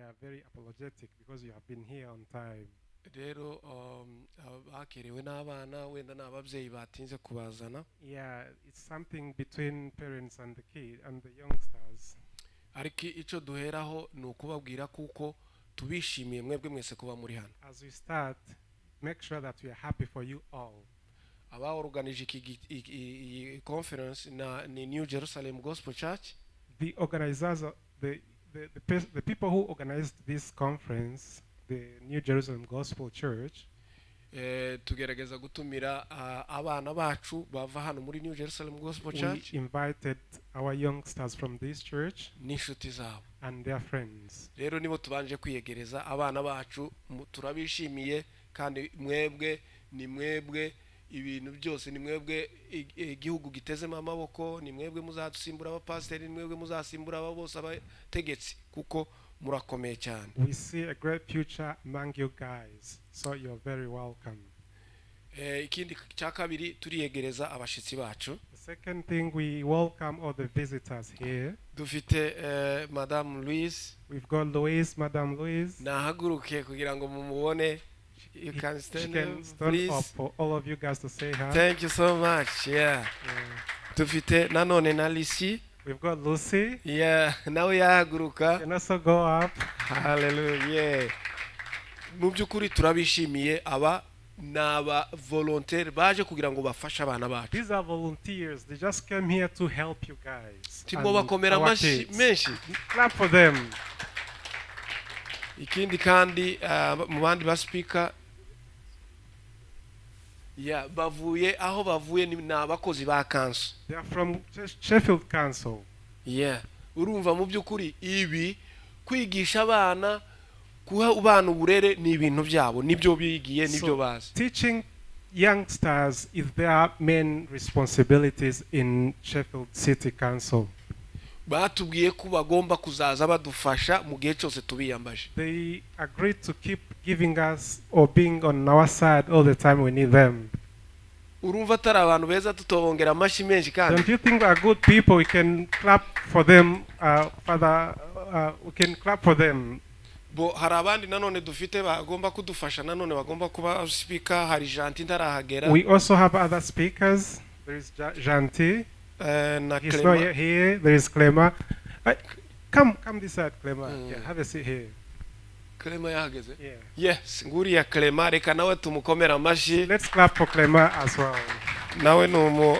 are very apologetic because you have been here on time. rero bakerewe n'abana wenda n'ababyeyi batinze kubazana. Yeah, it's something between parents and the kid and the youngsters. ariko icyo duheraho ni ukubabwira kuko tubishimiye mwebwe mwese kuba muri hano. As we start, make sure that we are happy for you all. Abaorganije iki conference ni New Jerusalem Gospel Church. The organizers, the people who organized this conference, the New Jerusalem Gospel Church. Tugerageza gutumira abana bacu bava hano muri New Jerusalem Gospel Church. We invited our youngsters from this church n'inshuti zabo and their friends. Rero nibo tubanje kwiyegereza abana bacu, turabishimiye kandi mwebwe ni mwebwe ibintu byose, ni mwebwe igihugu gitezemo amaboko, ni mwebwe muzatusimbura abapasiteri, ni mwebwe muzasimbura abo bose abategetsi kuko murakomeye cyane. We see a great future among you guys, so you're very welcome. Ikindi cya kabiri turiyegereza abashitsi bacu. The second thing, we welcome all the visitors here. Dufite Madame Louise. We've got Louise, Madame Louise. Nahaguruke kugira ngo mumubone. You can stand up for all of you guys to say hi. Thank you so much. Yeah. Dufite nanone na Lucy. We've got Lucy. Yeah, nawe yahaguruka. Can also go up. Hallelujah. Mu byukuri turabishimiye aba naba volunteer baje kugira ngo bafashe abana bacu. These are volunteers. They just came here to help you guys. Timo bakomera menshi. Clap for them. Ikindi kandi mu bandi ba speaker bavuye aho bavuye ni abakozi ba council. They are from Sheffield Council. Urumva mu byukuri ibi kwigisha abana kuha ubana uburere ni ibintu byabo, nibyo bigiye, nibyo bazi. Teaching youngsters is their main responsibilities in Sheffield City Council. Batubwiye ko bagomba kuzaza badufasha mu gihe cyose tubiyambaje. They agreed to keep giving us or being on our side all the time we need them. Urumva atari abantu beza tutobongera amashi menshi kandi. Don't you think they are good people? We can clap for them, Father. We can clap for them. Bo hari abandi nanone dufite bagomba kudufasha, nanone bagomba kuba speaker. Hari Janti ndarahagera. We also have other speakers. There is Janti. He's not yet here. There is Clema. Come this side, Clema. Yeah, have a seat here. Clema yahageze? Yeah. Yes, nguriya Clema, reka nawe tumukomera amashi. Let's clap for Clema as well. Nawe numu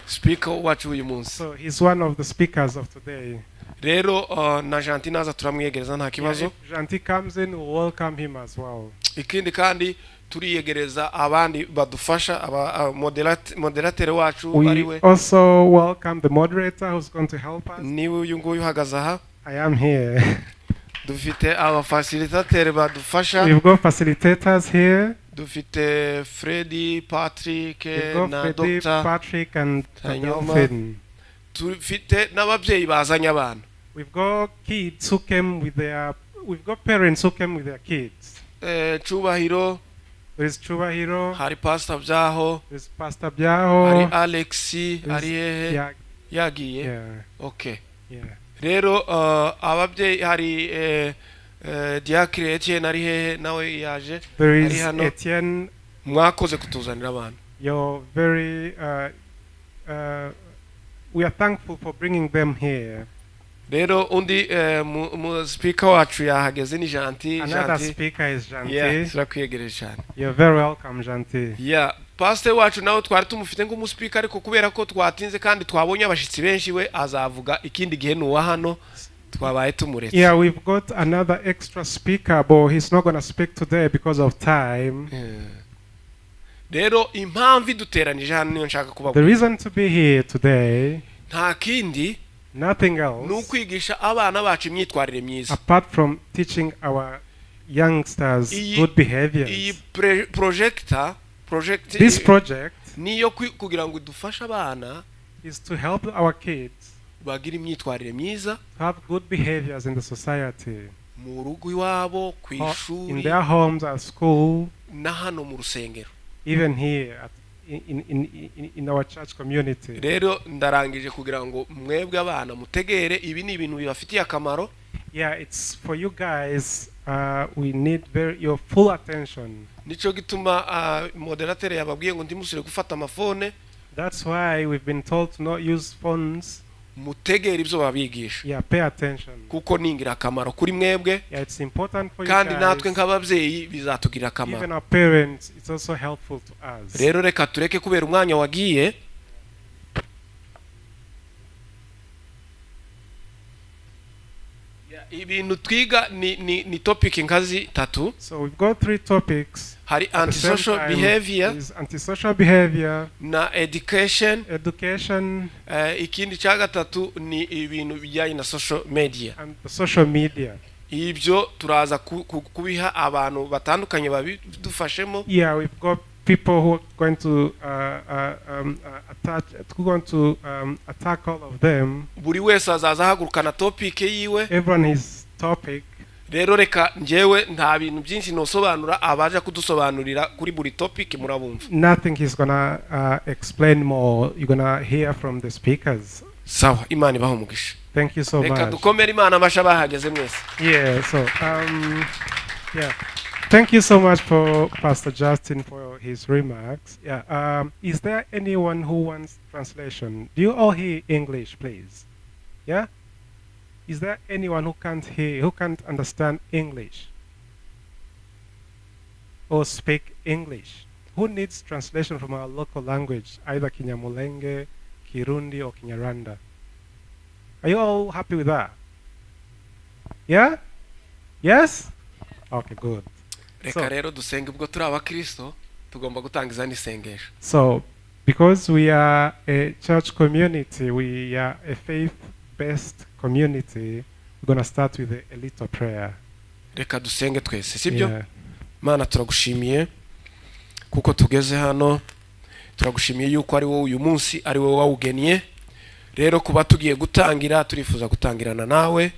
speaker wacu uyu munsi. So he's one of the speakers of today. Rero na Janti naza turamwiyegereza nta kibazo. If Janti comes in, we'll welcome him as well. Ikindi kandi turiyegereza abandi badufasha aba moderator wacu bariwe. We also welcome the moderator who's going to help us. Niwe uyu nguyu uhagaze aha. I am here. Dufite aba facilitator badufasha. We've got facilitators here. Dufite Freddy, Patrick na Freddy, Dr. Patrick and Delphine. Dufite n'ababyeyi bazanye abana. We've got kids who came with their. We've got parents who came with their kids. Chubahiro. There is Chubahiro. Hari Pastor Byaho. There is Pastor Byaho. Hari Alexi. Hari yagiye. Yeah. Okay. Yeah. Rero ababyeyi hari Diakre Etienne ari hehe nawe yaje. There is Etienne. Mwakoze kutuzanira abana. You're very. We are thankful for bringing them here. Rero undi speaker wacu yahageze ni Janti. Another speaker is Janti. Yeah, turakwiyegereje cyane. You're very welcome, Janti. Yeah, pastor wacu nawe twari tumufite nk'umu speaker ariko kubera ko twatinze kandi twabonye abashitsi benshi we azavuga ikindi gihe nuwa hano twabaye tumuretse. Yeah, we've got another extra speaker, but he's not going to speak today because of time. Rero impamvu duteranije hano niyo nshaka kubavuga. The reason to be here today, nta kindi, nothing else, nukwigisha abana bacu imyitwarire myiza. Apart from teaching our youngsters good behaviors. Iyi project this project niyo kugira ngo dufashe abana is to help our kids bagira imyitwarire myiza, have good behaviors in the society, mu rugo iwabo, ku ishuri, in their homes, at school, na hano mu rusengero, even here in our church community. Rero ndarangije kugira ngo mwebwe abana mutegere ibi ni ibintu bibafitiye akamaro. Yeah, it's for you guys. We need your full attention. nico gituma moderator yababwiye ngo ndimusire gufata amafone. That's why we've been told to not use phones. Mutegera ibyo babigisha. Yeah, pay attention. Kuko ni ingirakamaro kuri mwebwe. Yeah, it's important for you kandi guys. natwe nk'ababyeyi bizatugirira akamaro. Even our parents, it's also helpful to us. Rero reka tureke kubera umwanya wagiye. Ibintu twiga ni topic nkazi 3. So we've got 3 topics. Hari antisocial behavior. Antisocial behavior. Na education. Ikindi cya gatatu ni ibintu bijyanye na social media. And the social media. Ibyo turaza kubiha abantu batandukanye babidufashemo. Yeah, we've got people who are going to attack all of them. Buri wese azaza hagurukana topic yiwe. Everyone his topic. Rero reka njyewe nta bintu byinshi nosobanura abaje kudusobanurira kuri buri topic murabumva. Nothing he's gonna explain more. You're gonna hear from the speakers. Sawa, Imana ibaho umugisha. Thank you so much. Reka dukomere Imana amasha bahageze mwese. Yeah, so yeah. Thank you so much for Pastor Justin for his remarks. Yeah, is there anyone who wants translation? Do you all hear English, please? Yeah? Is there anyone who can't understand English? Or speak English? Who needs translation from our local language, either Kinyamulenge, Kirundi, or Kinyarwanda? Are you all happy with that? Yeah? Yes? Okay, good. Reka rero dusenge ubwo turi abakristo tugomba gutangiza n'isengesho. So, because we are a church community, we are a faith-based community, we're going to start with a little prayer. Reka dusenge twese, sibyo? Mana turagushimiye kuko tugeze hano, turagushimiye yuko ari wowe uyu munsi ari wowe wawugeniye. Rero kuba tugiye gutangira turifuza gutangirana nawe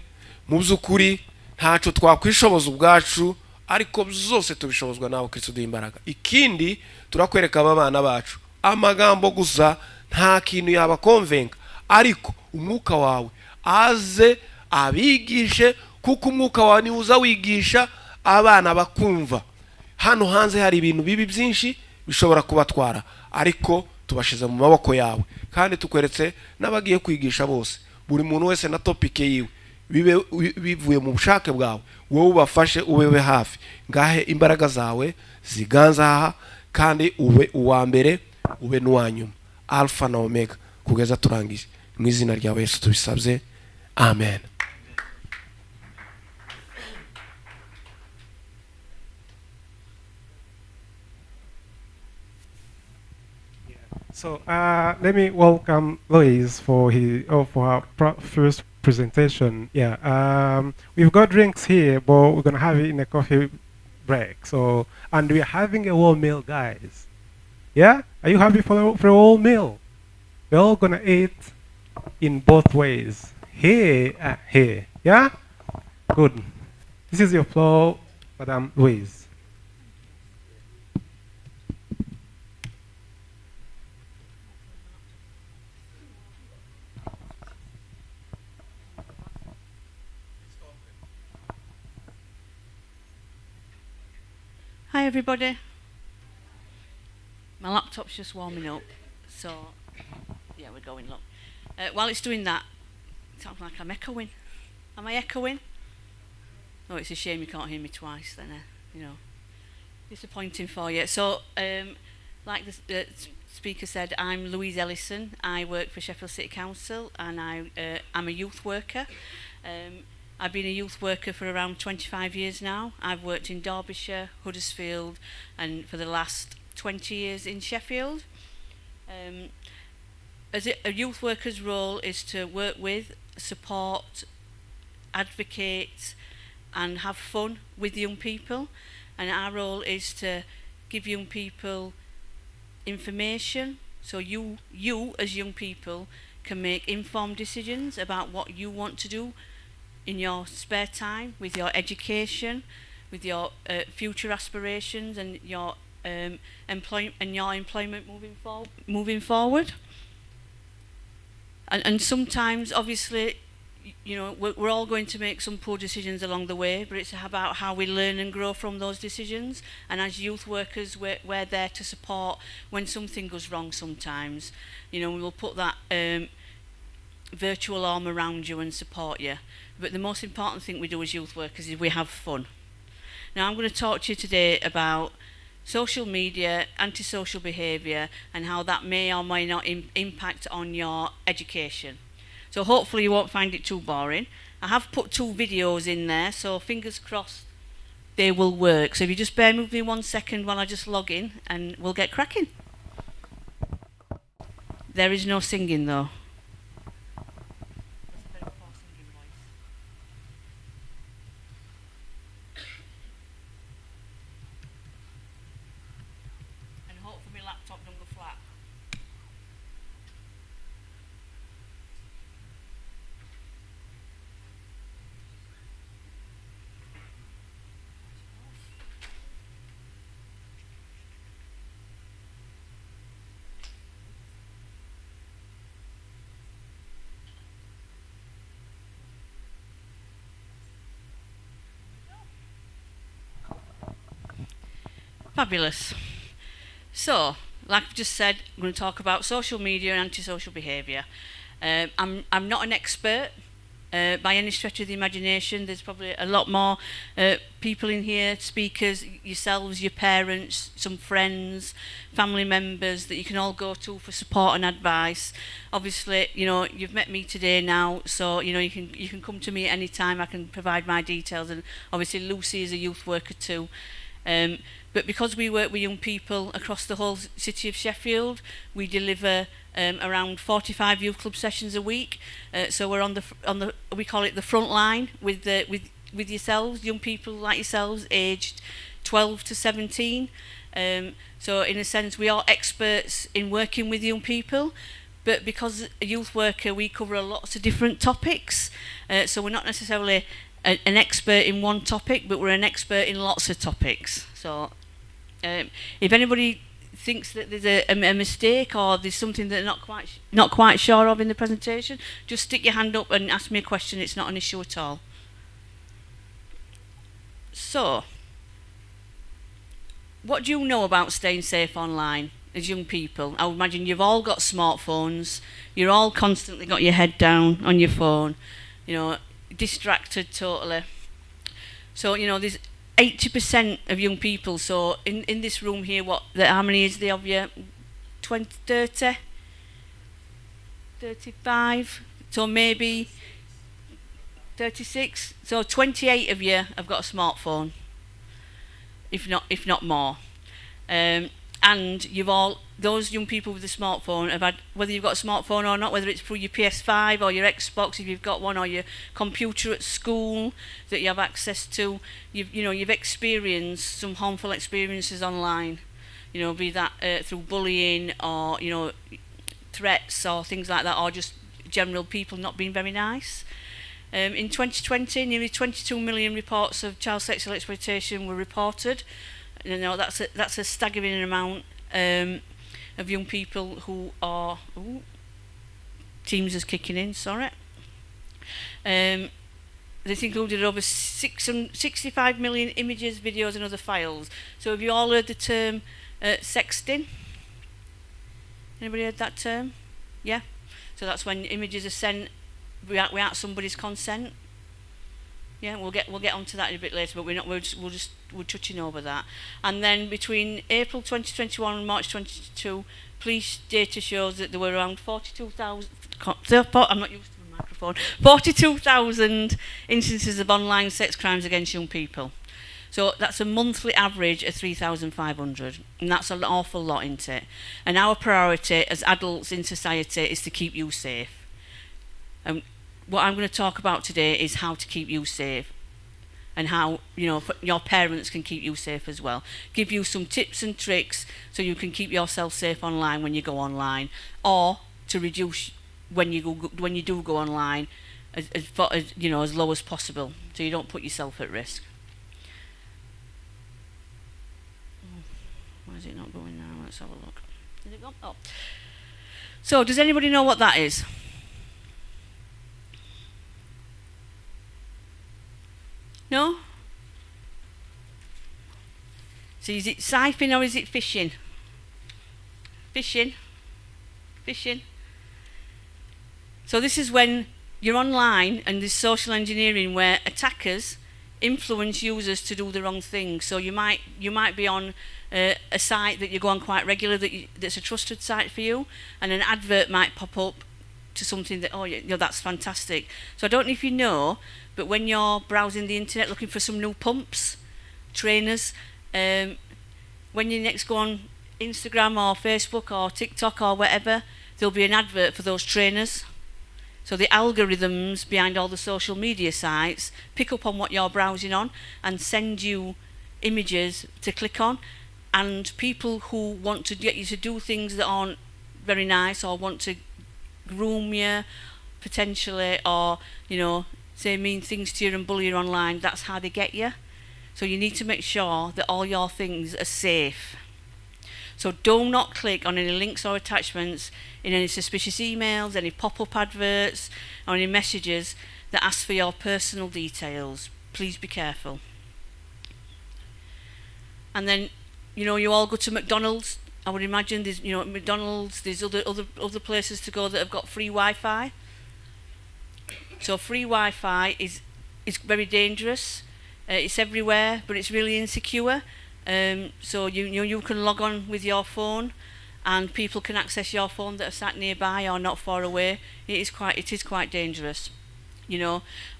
mu by'ukuri ntaco twakwishoboza ubwacu, ariko zose tubishobozwa nawe Kristo duhimbaraga. Ikindi turakwereka abana bacu amagambo gusa nta kintu yaba konvenka, ariko umwuka wawe aze abigishe, kuko umwuka wawe ni uza wigisha abana bakumva. Hano hanze hari ibintu bibi byinshi bishobora kubatwara, ariko tubashize mu maboko yawe, kandi tukweretse n'abagiye kwigisha bose, buri muntu wese na topic yiwe bivuye mu bushake bwawe, wowe ubafashe ubebe hafi. Ngahe imbaraga zawe ziganza aha, kandi ube uwa mbere ube n'uwanyuma, alpha na omega, kugeza turangije. Mu izina rya Yesu tubisabye, amen. So let me welcome Lois for her first presentation. Yeah, we've got drinks here, but we're gonna have it in a coffee break. So, and we're having a whole meal, guys. Yeah, are you happy for a whole meal? We're all gonna eat in both ways. Here, here. Yeah, good. This is your floor, Madam Louise. Hi everybody. My laptop's just warming up, so yeah, we're going. Look, while it's doing that, it sounds like I'm echoing. Am I echoing? Oh, it's a shame you can't hear me twice. Then, you know, disappointing for you. So, like the speaker said, I'm Louise Ellison. I work for Sheffield City Council, and I'm a youth worker. I've been a youth worker for around 25 years now. I've worked in Derbyshire, Huddersfield, and for the last 20 years in Sheffield. A youth worker's role is to work with, support, advocate, and have fun with young people. And our role is to give young people information, so you as young people can make informed decisions about what you want to do in your spare time, with your education, with your future aspirations, and your employment moving forward. And sometimes, obviously, you know, we're all going to make some poor decisions along the way, but it's about how we learn and grow from those decisions. And as youth workers, we're there to support when something goes wrong sometimes. You know, we will put that virtual arm around you and support you. But the most important thing we do as youth workers is we have fun. Now I'm going to talk to you today about social media, antisocial behaviour, and how that may or may not impact on your education. So hopefully you won't find it too boring. I have put 2 videos in there, so fingers crossed they will work. So if you just bear with me 1 second while I just log in, and we'll get cracking. There is no singing though. And hopefully my laptop don't go flat. Fabulous. So, like I've just said, I'm going to talk about social media and antisocial behaviour. I'm not an expert by any stretch of the imagination. There's probably a lot more people in here, speakers, yourselves, your parents, some friends, family members that you can all go to for support and advice. Obviously, you know, you've met me today now, so you know you can come to me at any time. I can provide my details, and obviously Lucy is a youth worker too. But because we work with young people across the whole city of Sheffield, we deliver around 45 youth club sessions a week. So we're on the we call it the front line with yourselves, young people like yourselves, aged 12 to 17. So in a sense, we are experts in working with young people. But because a youth worker, we cover lots of different topics. So we're not necessarily an expert in one topic, but we're an expert in lots of topics. So if anybody thinks that there's a mistake or there's something that they're not quite sure of in the presentation, just stick your hand up and ask me a question. It's not an issue at all. So, what do you know about staying safe online as young people? I would imagine you've all got smartphones. You're all constantly got your head down on your phone, you know, distracted totally. So, you know, there's 80% of young people. So in this room here, how many is there of you? 20, 30, 35, so maybe 36. So 28 of you have got a smartphone, if not more. And you've all, those young people with a smartphone have had, whether you've got a smartphone or not, whether it's through your PS5 or your Xbox if you've got one, or your computer at school that you have access to, you've experienced some harmful experiences online, you know, be that through bullying or, you know, threats or things like that, or just general people not being very nice. In 2020, nearly 22 million reports of child sexual exploitation were reported. You know, that's a staggering amount of young people who are... Ooh, Teams is kicking in, sorry. This included over 65 million images, videos and other files. So have you all heard the term sexting? Anybody heard that term? Yeah? So that's when images are sent without somebody's consent. Yeah, we'll get onto that a bit later, but we're touching over that. And then between April 2021 and March 2022, police data shows that there were around 42,000. I'm not used to the microphone. 42,000 instances of online sex crimes against young people. So that's a monthly average of 3,500, and that's an awful lot, isn't it? And our priority as adults in society is to keep you safe. And what I'm going to talk about today is how to keep you safe, and how, you know, your parents can keep you safe as well. Give you some tips and tricks so you can keep yourself safe online when you go online, or to reduce when you do go online as low as possible, so you don't put yourself at risk. Why is it not going now? Let's have a look. Did it go? Oh. So does anybody know what that is? No? So is it siphoning or is it phishing? Phishing. Phishing. So this is when you're online and there's social engineering where attackers influence users to do the wrong thing. So you might be on a site that you go on quite regularly that's a trusted site for you, and an advert might pop up to something that, oh yeah, that's fantastic. So I don't know if you know, but when you're browsing the internet looking for some new pumps, trainers, when you next go on Instagram or Facebook or TikTok or whatever, there'll be an advert for those trainers. So the algorithms behind all the social media sites pick up on what you're browsing on and send you images to click on. And people who want to get you to do things that aren't very nice, or want to groom you potentially, or say mean things to you and bully you online, that's how they get you. So you need to make sure that all your things are safe. So do not click on any links or attachments in any suspicious emails, any pop-up adverts, or any messages that ask for your personal details. Please be careful. And then, you all go to McDonald's. I would imagine there's, McDonald's, there's other places to go that have got free Wi-Fi. So free Wi-Fi is very dangerous. It's everywhere, but it's really insecure. So you can log on with your phone, and people can access your phone that are sat nearby or not far away. It is quite dangerous.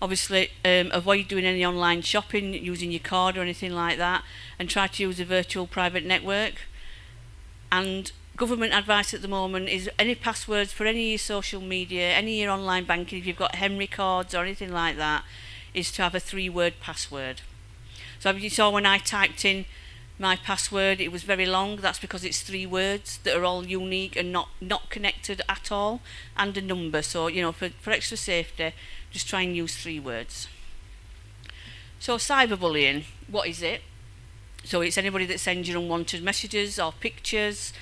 Obviously, avoid doing any online shopping using your card or anything like that, and try to use a virtual private network. And government advice at the moment is any passwords for any of your social media, any of your online banking, if you've got Henry cards or anything like that, is to have a 3-word password. So you saw when I typed in my password, it was very long. That's because it's 3 words that are all unique and not connected at all, and a number. So for extra safety, just try and use 3 words. So cyberbullying, what is it? So it's anybody that sends you unwanted messages or pictures.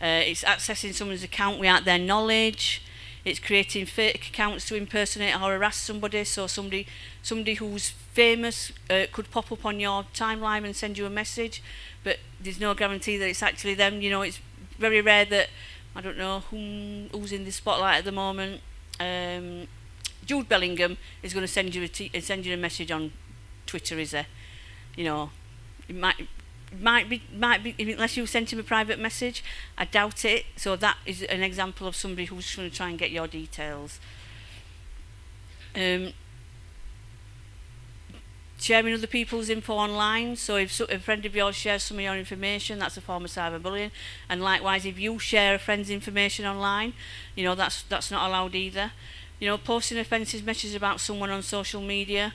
It's accessing someone's account without their knowledge. It's creating fake accounts to impersonate or harass somebody. So somebody who's famous could pop up on your timeline and send you a message, but there's no guarantee that it's actually them. It's very rare that, I don't know who's in the spotlight at the moment. Jude Bellingham is going to send you a message on Twitter, is there? It might be, unless you sent him a private message. I doubt it. So that is an example of somebody who's going to try and get your details. Sharing other people's info online. So if a friend of yours shares some of your information, that's a form of cyberbullying. And likewise, if you share a friend's information online, that's not allowed either. Posting offensive messages about someone on social media,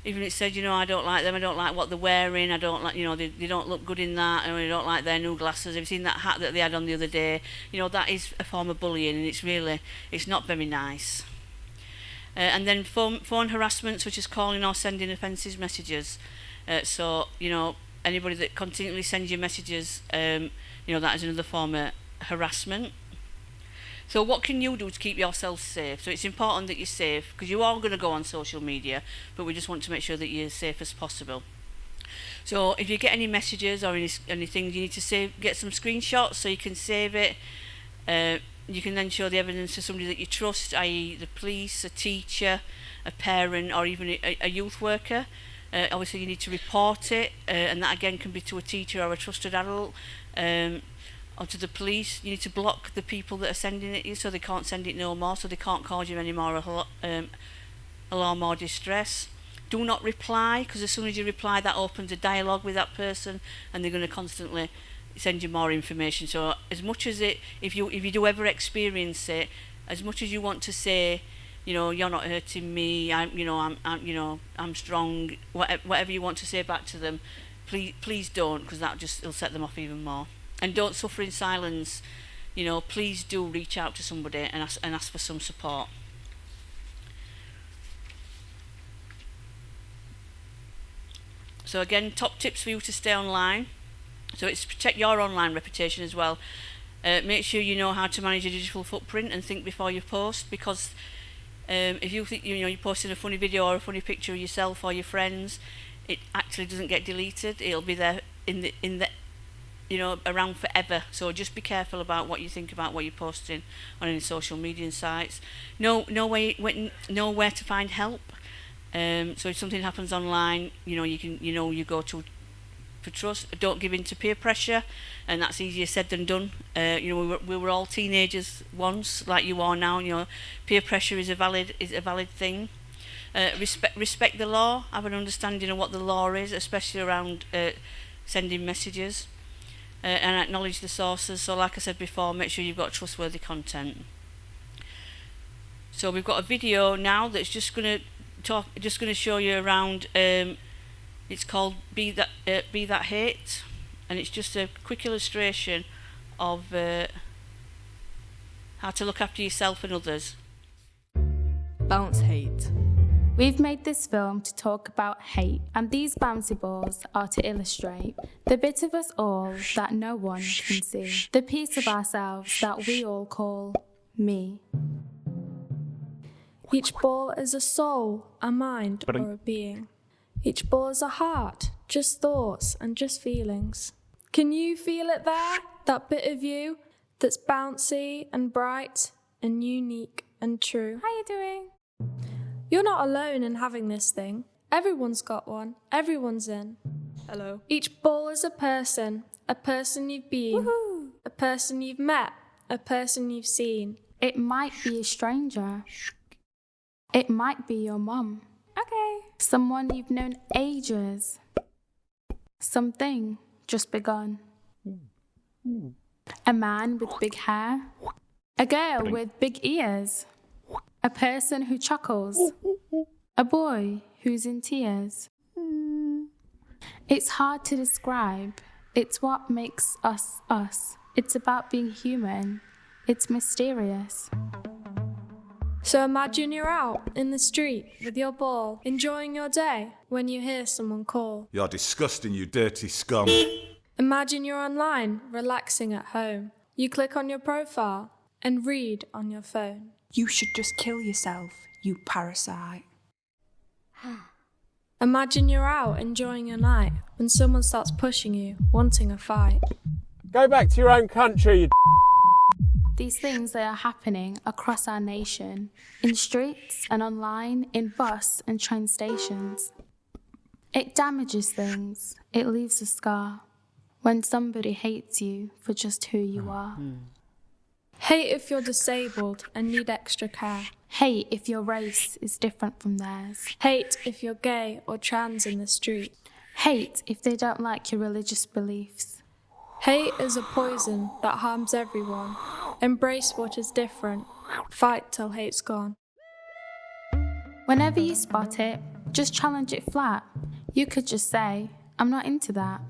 even if it says, I don't like them, I don't like what they're wearing, I don't like, they don't look good in that, and I don't like their new glasses. Have you seen that hat that they had on the other day? That is a form of bullying, and it's not very nice. And then phone harassment, such as calling or sending offensive messages. So anybody that continually sends you messages, that is another form of harassment. So what can you do to keep yourself safe? So it's important that you're safe, because you are going to go on social media, but we just want to make sure that you're as safe as possible. So if you get any messages or anything, you need to get some screenshots so you can save it. You can then show the evidence to somebody that you trust, i.e. the police, a teacher, a parent, or even a youth worker. Obviously you need to report it, and that again can be to a teacher or a trusted adult. Or to the police. You need to block the people that are sending it you, so they can't send it no more, so they can't cause you any more alarm or distress. Do not reply, because as soon as you reply, that opens a dialogue with that person, and they're going to constantly send you more information. So as much as if you do ever experience it, as much as you want to say, you're not hurting me, I'm strong, whatever you want to say back to them, please don't, because it'll set them off even more. And don't suffer in silence. Please do reach out to somebody and ask for some support. So again, top tips for you to stay online. So it's protect your online reputation as well. Make sure you know how to manage your digital footprint and think before you post, because if you think you're posting a funny video or a funny picture of yourself or your friends, it actually doesn't get deleted. It'll be there in the around forever. So just be careful about what you think about what you're posting on any social media sites. Know where to find help. So if something happens online, you go to for trust. Don't give in to peer pressure, and that's easier said than done. We were all teenagers once, like you are now. Peer pressure is a valid thing. Respect the law. Have an understanding of what the law is, especially around sending messages, and acknowledge the sources. So, like I said before, make sure you've got trustworthy content. So we've got a video now that's just going to show you around. It's called Be That Hate, and it's just a quick illustration of how to look after yourself and others. Bounce hate. We've made this film to talk about hate, and these bouncy balls are to illustrate the bit of us all that no one can see, the piece of ourselves that we all call me. Each ball is a soul, a mind, or a being. Each ball is a heart, just thoughts and just feelings. Can you feel it there? That bit of you that's bouncy and bright and unique and true. How you doing? You're not alone in having this thing. Everyone's got one. Everyone's in. Hello. Each ball is a person you've been, Woohoo! a person you've met, a person you've seen. It might be a stranger. It might be your mum. Okay. Someone you've known ages. Something just begun. A man with big hair. A girl with big ears. A person who chuckles. A boy who's in tears. It's hard to describe. It's what makes us us. It's about being human. It's mysterious. So imagine you're out in the street with your ball, enjoying your day, when you hear someone call. You're disgusting, you dirty scum. Imagine you're online, relaxing at home. You click on your profile and read on your phone. You should just kill yourself, you parasite. Imagine you're out enjoying your night when someone starts pushing you, wanting a fight. Go back to your own country, you These things that are happening across our nation, in streets and online, in bus and train stations. It damages things. It leaves a scar. When somebody hates you for just who you are. Hate if you're disabled and need extra care. Hate if your race is different from theirs. Hate if you're gay or trans in the street. Hate if they don't like your religious beliefs. Hate is a poison that harms everyone. Embrace what is different. Fight till hate's gone. Whenever you spot it, just challenge it flat. You could just say, I'm not into that.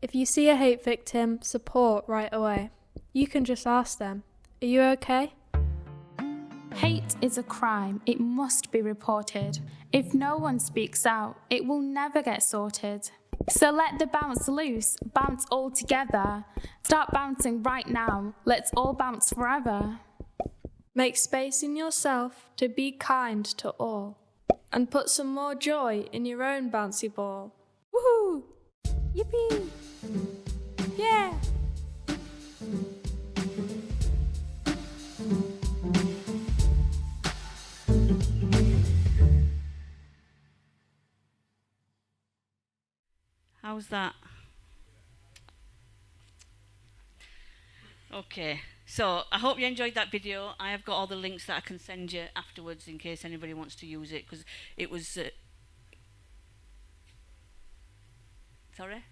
If you see a hate victim, support right away. You can just ask them, are you okay? Hate is a crime. It must be reported. If no one speaks out, it will never get sorted. So let the bounce loose, bounce all together. Start bouncing right now. Let's all bounce forever. Make space in yourself to be kind to all. And put some more joy in your own bouncy ball. Woohoo! Yippee! Yeah! How's that? Okay, so I hope you enjoyed that video. I have got all the links that I can send you afterwards in case anybody wants to use it, because it was sorry?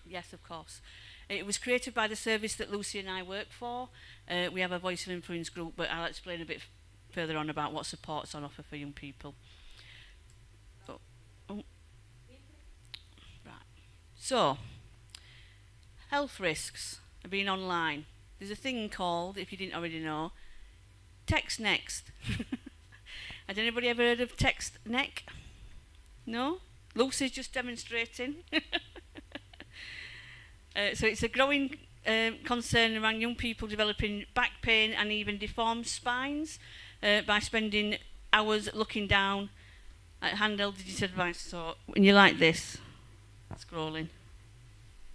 Yes, of course. It was created by the service that Lucy and I work for. We have a Voice of Influence group, but I'll explain a bit further on about what support's on offer for young people. Right. So, health risks of being online. There's a thing called, if you didn't already know, text next. Has anybody ever heard of text neck? No? Lucy's just demonstrating. So it's a growing concern around young people developing back pain and even deformed spines by spending hours looking down Handheld digital device. So when you're like this, scrolling,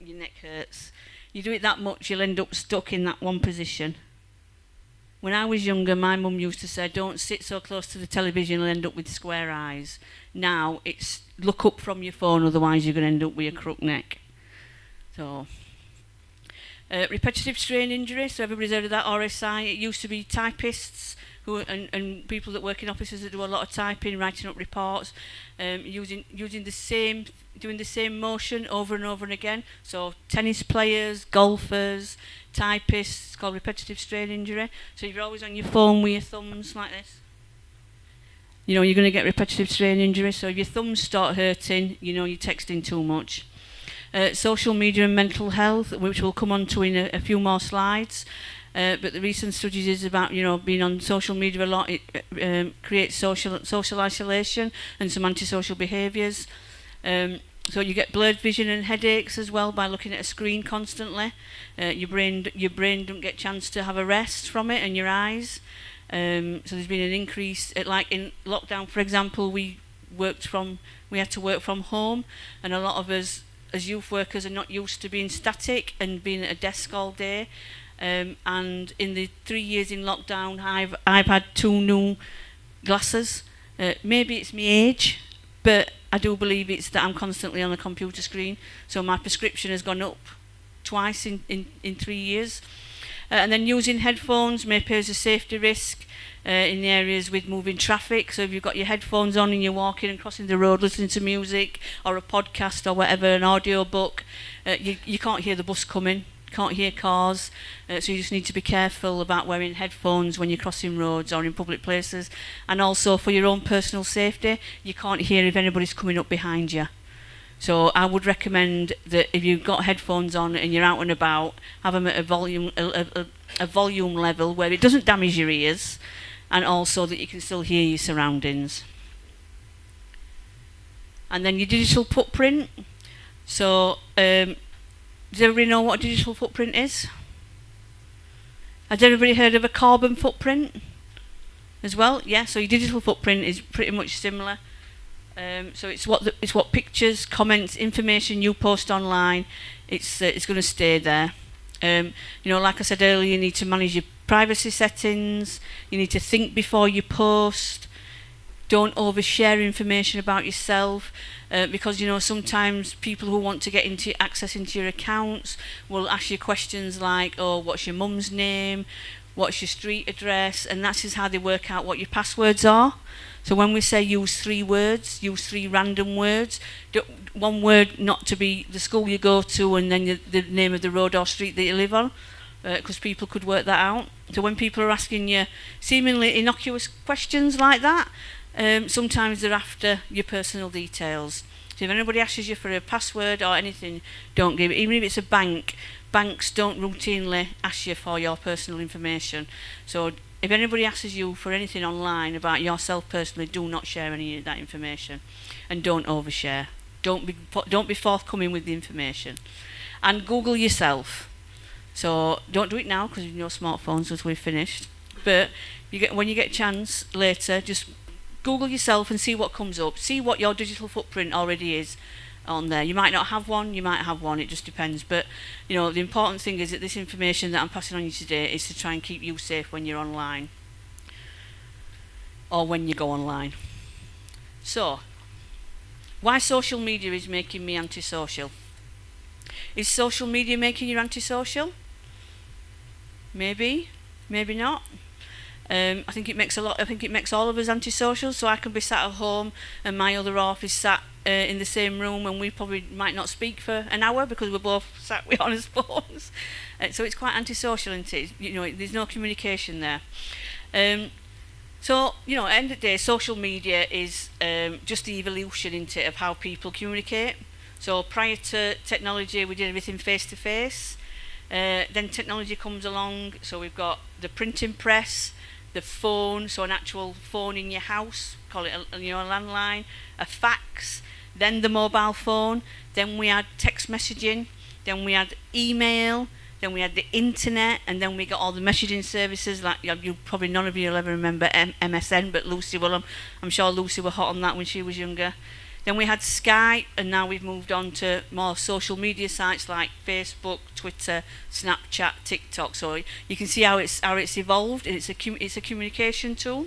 your neck hurts. You do it that much, you'll end up stuck in that one position. When I was younger, my mum used to say, don't sit so close to the television, you'll end up with square eyes. Now it's look up from your phone, otherwise you're going to end up with a crook neck. So, repetitive strain injury, so everybody's heard of that, RSI. It used to be typists and people that work in offices that do a lot of typing, writing up reports, doing the same motion over and over and again. So tennis players, golfers, typists, it's called repetitive strain injury. So if you're always on your phone with your thumbs like this, you're going to get repetitive strain injury. So if your thumbs start hurting, you're texting too much. Social media and mental health, which we'll come on to in a few more slides. But the recent studies is about, being on social media a lot. It creates social isolation and some antisocial behaviours. So you get blurred vision and headaches as well by looking at a screen constantly. Your brain don't get a chance to have a rest from it, and your eyes. So there's been an increase, like in lockdown, for example, we had to work from home, and a lot of us as youth workers are not used to being static and being at a desk all day. And in the 3 years in lockdown, I've had 2 new glasses. Maybe it's my age, but I do believe it's that I'm constantly on a computer screen. So my prescription has gone up twice in 3 years. And then using headphones may pose a safety risk in the areas with moving traffic. So if you've got your headphones on and you're walking and crossing the road listening to music or a podcast or whatever, an audio book, you can't hear the bus coming. Can't hear cars, so you just need to be careful about wearing headphones when you're crossing roads or in public places. And also for your own personal safety, you can't hear if anybody's coming up behind you. So I would recommend that if you've got headphones on and you're out and about, have them at a volume level where it doesn't damage your ears, and also that you can still hear your surroundings. And then your digital footprint. So does everybody know what a digital footprint is? Has everybody heard of a carbon footprint as well? Yeah, so your digital footprint is pretty much similar. So it's what pictures, comments, information you post online. It's going to stay there. Like I said earlier, you need to manage your privacy settings. You need to think before you post. Don't overshare information about yourself, because sometimes people who want to get access into your accounts will ask you questions like, oh, what's your mum's name, what's your street address, and that is how they work out what your passwords are. So when we say use 3 words, use 3 random words, one word not to be the school you go to and then the name of the road or street that you live on, because people could work that out. So when people are asking you seemingly innocuous questions like that, sometimes they're after your personal details. So if anybody asks you for a password or anything, don't give it. Even if it's a bank, banks don't routinely ask you for your personal information. So if anybody asks you for anything online about yourself personally, do not share any of that information, and don't overshare. Don't be forthcoming with the information. And Google yourself. So don't do it now because you know smartphones as we've finished. But when you get a chance later, just Google yourself and see what comes up. See what your digital footprint already is on there. You might not have one, you might have one, it just depends. But the important thing is that this information that I'm passing on you today is to try and keep you safe when you're online or when you go online. So, why social media is making me antisocial? Is social media making you antisocial? Maybe, maybe not. I think it makes all of us antisocial. So I can be sat at home and my other half is sat in the same room, and we probably might not speak for an hour because we're both sat with on his phones. So it's quite antisocial, isn't it? There's no communication there. So at the end of the day, social media is just the evolution, isn't it, of how people communicate. So prior to technology, we did everything face to face. Then technology comes along, so we've got the printing press, the phone, so an actual phone in your house, call it a landline, a fax, then the mobile phone, then we had text messaging, then we had email, then we had the internet, and then we got all the messaging services, like you probably none of you will ever remember MSN, but Lucy will. I'm sure Lucy were hot on that when she was younger. Then we had Skype, and now we've moved on to more social media sites like Facebook, Twitter, Snapchat, TikTok. So you can see how it's evolved, and it's a communication tool,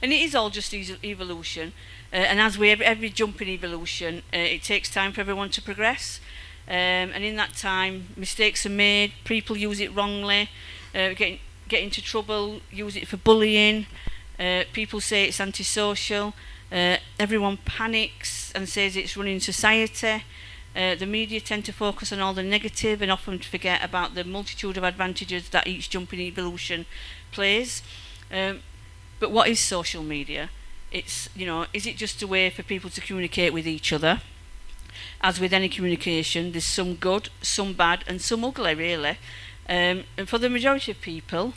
and it is all just evolution. And as we every jump in evolution, it takes time for everyone to progress. And in that time, mistakes are made. People use it wrongly, get into trouble, use it for bullying. People say it's antisocial. Everyone panics and says it's running society. The media tend to focus on all the negative and often forget about the multitude of advantages that each jump in evolution plays. But what is social media? It's, is it just a way for people to communicate with each other? As with any communication, there's some good, some bad, and some ugly, really. And for the majority of people,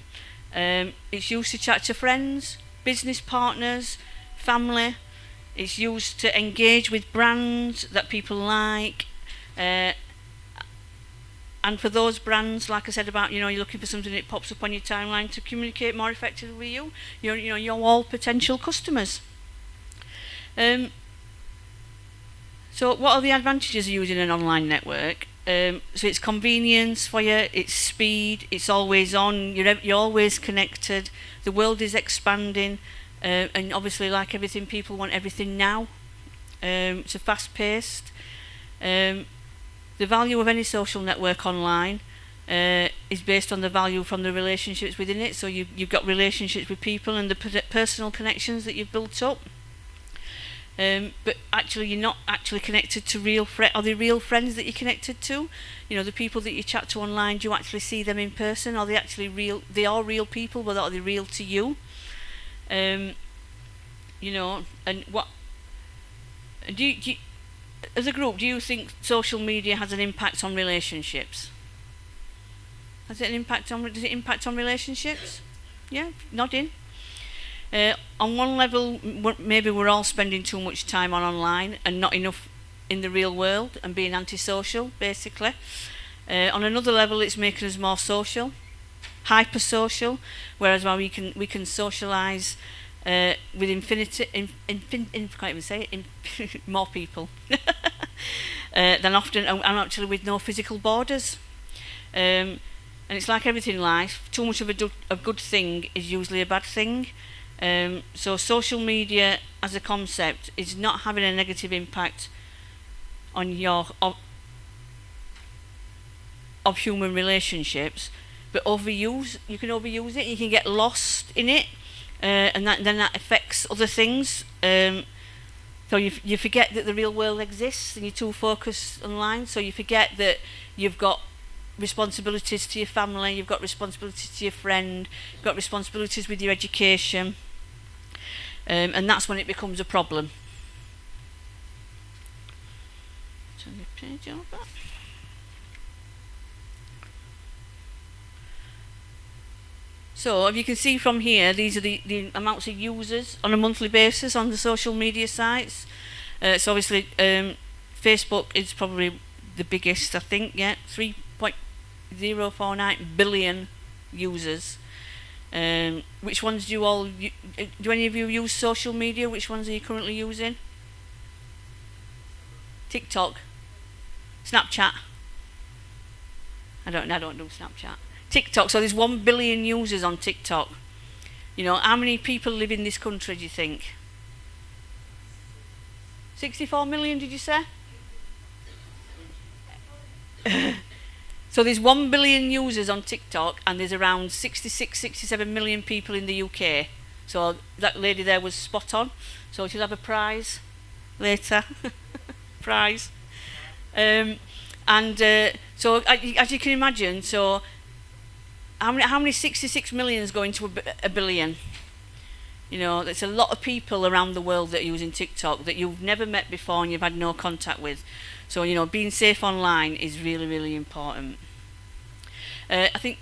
it's used to chat to friends, business partners, family. It's used to engage with brands that people like. And for those brands, like I said about, you're looking for something that pops up on your timeline to communicate more effectively with you. You're all potential customers. So what are the advantages of using an online network? So it's convenience for you, it's speed, it's always on, you're always connected, the world is expanding, and obviously, like everything, people want everything now. It's a fast-paced. The value of any social network online is based on the value from the relationships within it. So you've got relationships with people and the personal connections that you've built up. But actually, you're not actually connected to are they real friends that you're connected to? The people that you chat to online, do you actually see them in person? Are they actually real? They are real people, but are they real to you? And what do you as a group, do you think social media has an impact on relationships? Does it impact on relationships? Yeah, nodding. On one level, maybe we're all spending too much time online and not enough in the real world and being antisocial, basically. On another level, it's making us more social, hyper-social, whereas while we can socialise with more people than often, and actually with no physical borders. And it's like everything in life, too much of a good thing is usually a bad thing. So social media as a concept is not having a negative impact on of human relationships, but you can overuse it, you can get lost in it, and then that affects other things. So you forget that the real world exists and you're too focused online, so you forget that you've got responsibilities to your family, you've got responsibilities to your friend, you've got responsibilities with your education, and that's when it becomes a problem. Turn the page over. So if you can see from here, these are the amounts of users on a monthly basis on the social media sites. So obviously Facebook is probably the biggest, I think, 3.049 billion users. Which ones do any of you use social media? Which ones are you currently using? TikTok, Snapchat. I don't do Snapchat. TikTok. So there's 1 billion users on TikTok. How many people live in this country, do you think? 64 million, did you say? So there's 1 billion users on TikTok, and there's around 67 million people in the UK. So that lady there was spot on. So she'll have a prize later. Prize. So as you can imagine, so how many 66 million is going to a billion? There's a lot of people around the world that are using TikTok that you've never met before and you've had no contact with. So, being safe online is really, really important. I think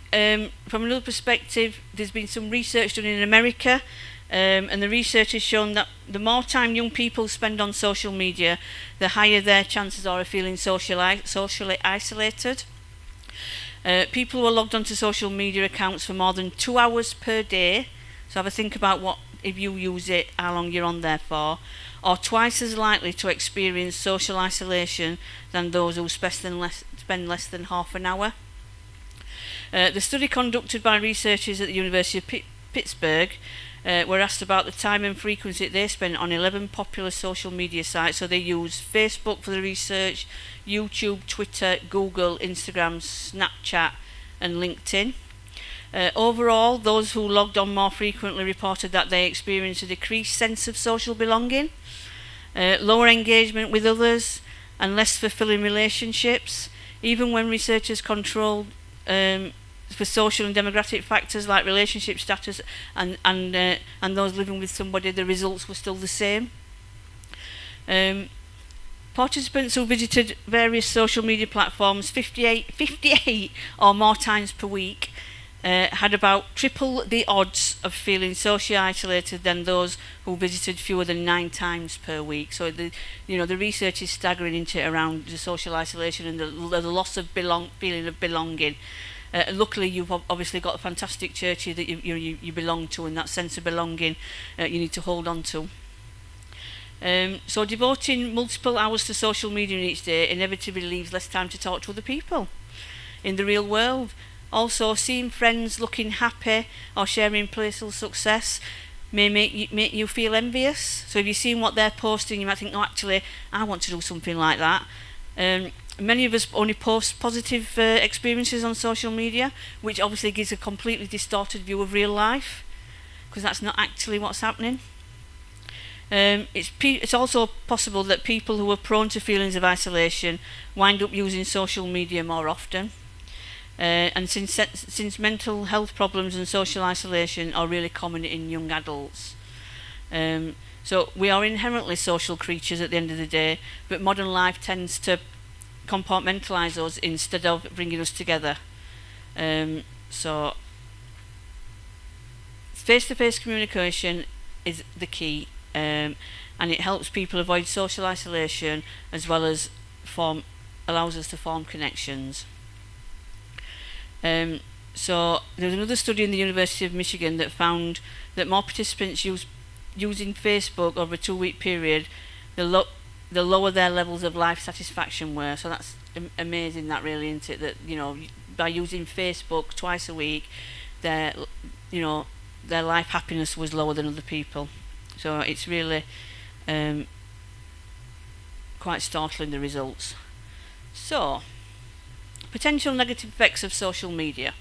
from another perspective, there's been some research done in America, and the research has shown that the more time young people spend on social media, the higher their chances are of feeling socially isolated. People who are logged onto social media accounts for more than 2 hours per day, so have a think about what, if you use it, how long you're on there for, are twice as likely to experience social isolation than those who spend less than half an hour. The study conducted by researchers at the University of Pittsburgh were asked about the time and frequency they spent on 11 popular social media sites. So they used Facebook for the research, YouTube, Twitter, Google, Instagram, Snapchat and LinkedIn. Overall, those who logged on more frequently reported that they experienced a decreased sense of social belonging, lower engagement with others and less fulfilling relationships. Even when researchers controlled for social and demographic factors like relationship status and those living with somebody, the results were still the same. Participants who visited various social media platforms 58 or more times per week had about triple the odds of feeling socially isolated than those who visited fewer than 9 times per week. So the research is staggering into around the social isolation and the loss of feeling of belonging. Luckily, you've obviously got a fantastic church here that you belong to, and that sense of belonging you need to hold on to. So devoting multiple hours to social media each day inevitably leaves less time to talk to other people in the real world. Also, seeing friends looking happy or sharing personal success may make you feel envious. So if you've seen what they're posting, you might think, oh, actually, I want to do something like that. Many of us only post positive experiences on social media, which obviously gives a completely distorted view of real life, because that's not actually what's happening. It's also possible that people who are prone to feelings of isolation wind up using social media more often. And since mental health problems and social isolation are really common in young adults. So we are inherently social creatures at the end of the day, but modern life tends to compartmentalise us instead of bringing us together. So face-to-face communication is the key, and it helps people avoid social isolation as well as allows us to form connections. So there was another study in the University of Michigan that found that more participants using Facebook over a 2-week period, the lower their levels of life satisfaction were. So that's amazing, that really, isn't it? That by using Facebook twice a week, their life happiness was lower than other people. So it's really quite startling, the results. So, potential negative effects of social media.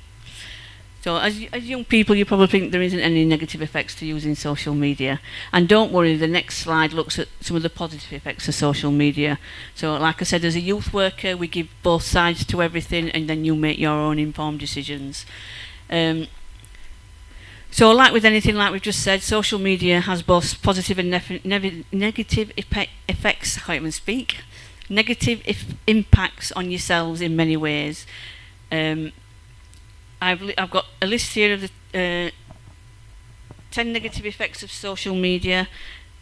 So as young people, you probably think there isn't any negative effects to using social media. And don't worry, the next slide looks at some of the positive effects of social media. So like I said, as a youth worker, we give both sides to everything, and then you make your own informed decisions. So like with anything, like we've just said, social media has both positive and negative effects. I can't even speak. Negative impacts on yourselves in many ways. I've got a list here of the 10 negative effects of social media.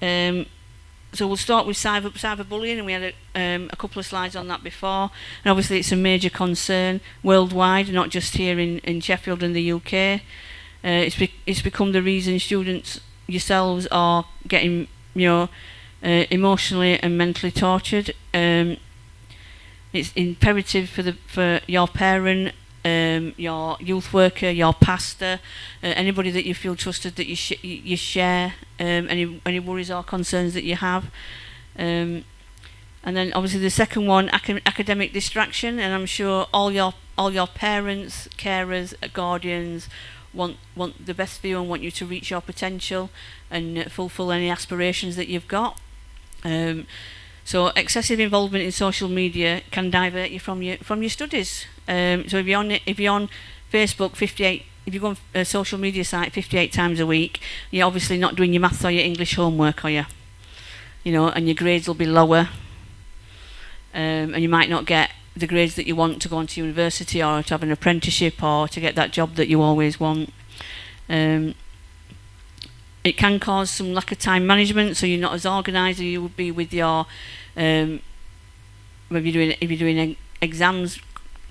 So we'll start with cyberbullying, and we had a couple of slides on that before. And obviously it's a major concern worldwide, not just here in Sheffield and the UK. It's become the reason students yourselves are getting emotionally and mentally tortured. It's imperative for your parent, your youth worker, your pastor, anybody that you feel trusted, that you share any worries or concerns that you have. And then obviously the second one, academic distraction, and I'm sure all your parents, carers, guardians want the best for you and want you to reach your potential and fulfill any aspirations that you've got. So excessive involvement in social media can divert you from your studies. So if you're on Facebook if you go on a social media site 58 times a week, you're obviously not doing your maths or your English homework, are you? And your grades will be lower, and you might not get the grades that you want to go on to university or to have an apprenticeship or to get that job that you always want. It can cause some lack of time management, so you're not as organised as you would be with your if you're doing exams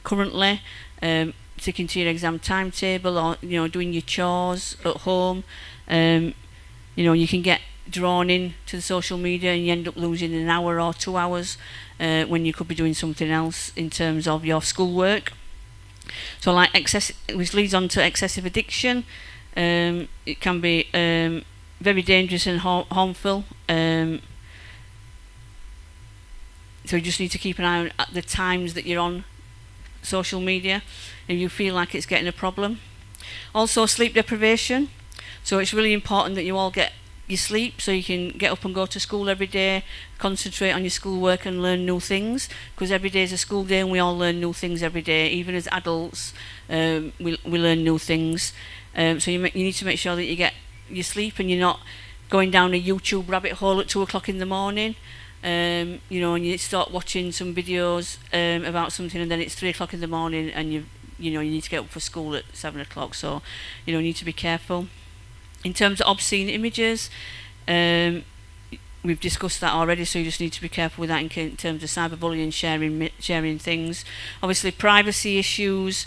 currently. sticking to your exam timetable, or doing your chores at home. You can get drawn in to the social media and you end up losing an hour or 2 hours when you could be doing something else in terms of your schoolwork. So which leads on to excessive addiction. It can be very dangerous and harmful. So you just need to keep an eye on at the times that you're on social media if you feel like it's getting a problem. Also, sleep deprivation. So it's really important that you all get your sleep so you can get up and go to school every day, concentrate on your schoolwork and learn new things, because every day is a school day and we all learn new things every day. Even as adults, we learn new things. So you need to make sure that you get your sleep and you're not going down a YouTube rabbit hole at 2 o'clock in the morning. And you start watching some videos about something, and then it's 3 o'clock in the morning, and you need to get up for school at 7 o'clock. So you need to be careful. In terms of obscene images, we've discussed that already, so you just need to be careful with that in terms of cyberbullying, sharing things. Obviously, privacy issues.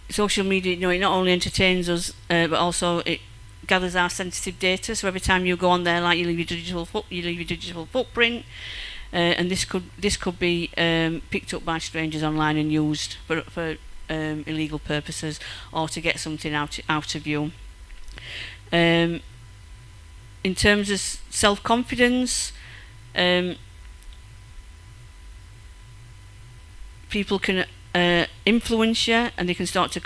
Social media, it not only entertains us, but also it gathers our sensitive data. So every time you go on there, like you leave your digital footprint, and this could be picked up by strangers online and used for illegal purposes, or to get something out of you. In terms of self-confidence, people can influence you, and you can start to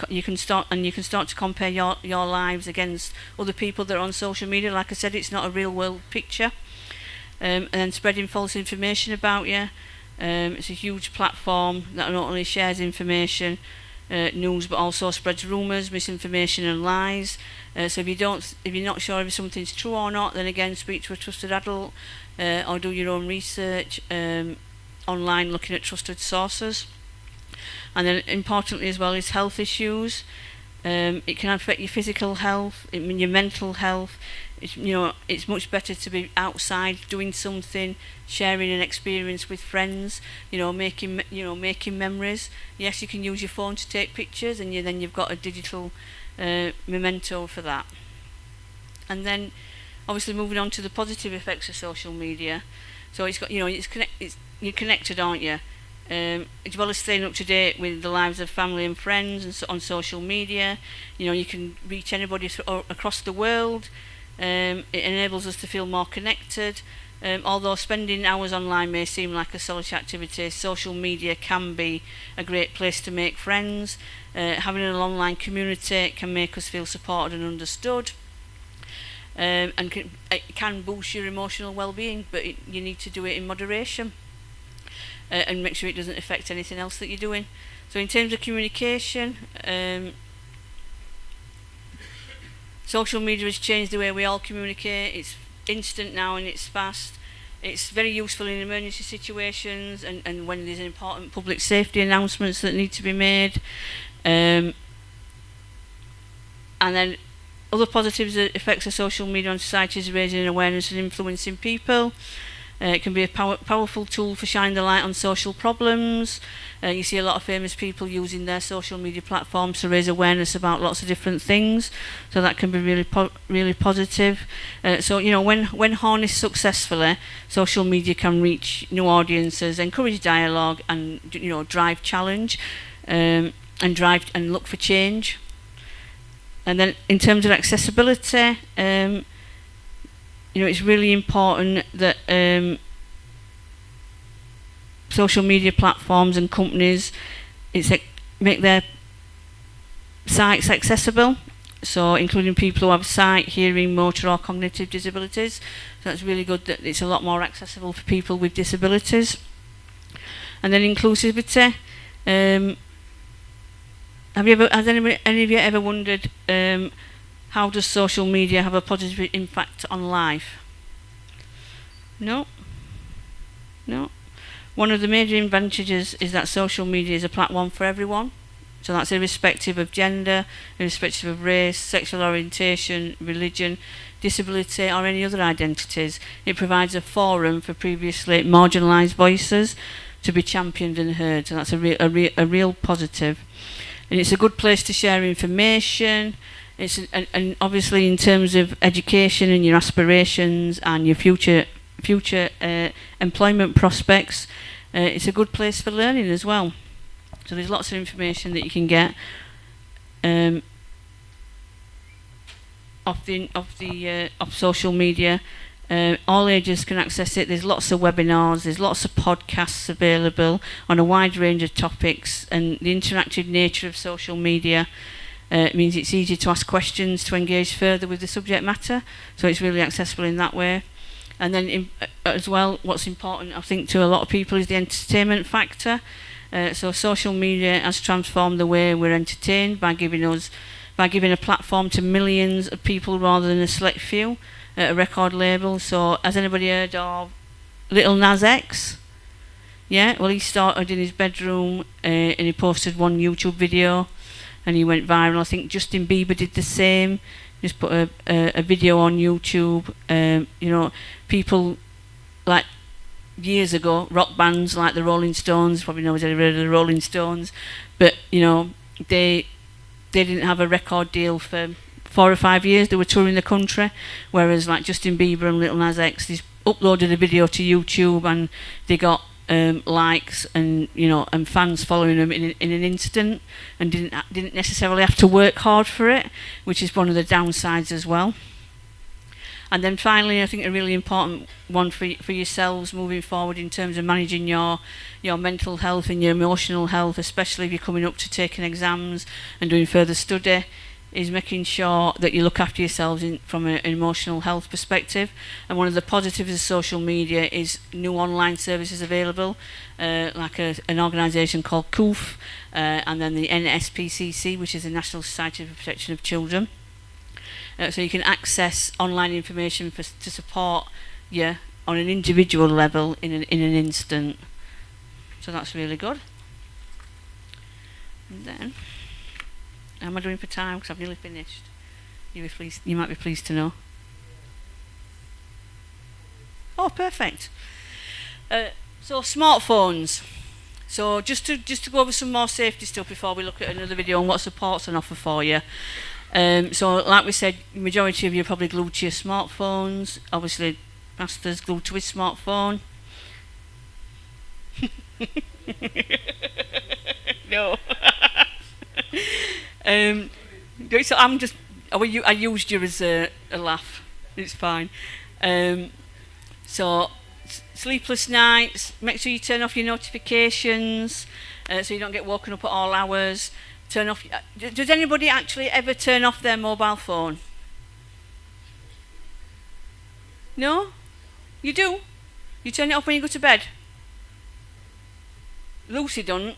compare your lives against other people that are on social media. Like I said, it's not a real world picture, and then spreading false information about you. It's a huge platform that not only shares information, news, but also spreads rumours, misinformation and lies. So if you're not sure if something's true or not, then again speak to a trusted adult, or do your own research online, looking at trusted sources. And then importantly as well is health issues. It can affect your physical health, your mental health. It's much better to be outside doing something, sharing an experience with friends, making memories. Yes, you can use your phone to take pictures, and then you've got a digital memento for that. And then obviously moving on to the positive effects of social media. So it's got, you're connected, aren't you? As well as staying up to date with the lives of family and friends and on social media, you can reach anybody across the world. It enables us to feel more connected. Although spending hours online may seem like a solitary activity, social media can be a great place to make friends. Having an online community can make us feel supported and understood. And it can boost your emotional well-being, but you need to do it in moderation. And make sure it doesn't affect anything else that you're doing. So in terms of communication, social media has changed the way we all communicate. It's instant now and it's fast. It's very useful in emergency situations and when there's important public safety announcements that need to be made. And then other positives effects of social media on society is raising awareness and influencing people. It can be a powerful tool for shining the light on social problems. You see a lot of famous people using their social media platforms to raise awareness about lots of different things. So that can be really positive. So when harnessed successfully, social media can reach new audiences, encourage dialogue, and drive challenge, and look for change. And then in terms of accessibility, it's really important that social media platforms and companies make their sites accessible, so including people who have sight, hearing, motor or cognitive disabilities. So that's really good that it's a lot more accessible for people with disabilities. And then inclusivity. Has any of you ever wondered how does social media have a positive impact on life? No. One of the major advantages is that social media is a platform for everyone. So that's irrespective of gender, irrespective of race, sexual orientation, religion, disability or any other identities. It provides a forum for previously marginalised voices. to be championed and heard. So that's a real positive. And it's a good place to share information. And obviously in terms of education and your aspirations and your future employment prospects, it's a good place for learning as well. So there's lots of information that you can get off social media. All ages can access it. There's lots of webinars, there's lots of podcasts available on a wide range of topics, and the interactive nature of social media means it's easy to ask questions to engage further with the subject matter, so it's really accessible in that way. And then as well, what's important I think to a lot of people is the entertainment factor. So social media has transformed the way we're entertained by giving a platform to millions of people rather than a select few at a record label. So has anybody heard of Little Nas X? Yeah, well, he started in his bedroom and he posted one YouTube video and he went viral. I think Justin Bieber did the same. Just put a video on YouTube. You know, people like years ago, rock bands like the Rolling Stones, probably nobody's ever heard of the Rolling Stones, but you know, they didn't have a record deal for 4 or 5 years. They were touring the country, whereas like Justin Bieber and Little Nas X, they uploaded a video to YouTube and they got likes and and fans following them in an instant, and didn't necessarily have to work hard for it, which is one of the downsides as well. And then finally, I think a really important one for yourselves moving forward in terms of managing your mental health and your emotional health, especially if you're coming up to taking exams and doing further study, is making sure that you look after yourselves from an emotional health perspective. And one of the positives of social media is new online services available, like an organisation called KUF, and then the NSPCC, which is the National Society for Protection of Children. So you can access online information to support you on an individual level in an instant. So that's really good. And then, how am I doing for time? Because I've nearly finished. You might be pleased to know. Oh, perfect. So smartphones. So just to go over some more safety stuff before we look at another video on what support's on offer for you. So like we said, the majority of you are probably glued to your smartphones. Obviously, Pastor's glued to his smartphone. No. So I'm just. I used you as a laugh. It's fine. So sleepless nights. Make sure you turn off your notifications so you don't get woken up at all hours. Turn off. Does anybody actually ever turn off their mobile phone? No? You do? You turn it off when you go to bed? Lucy doesn't.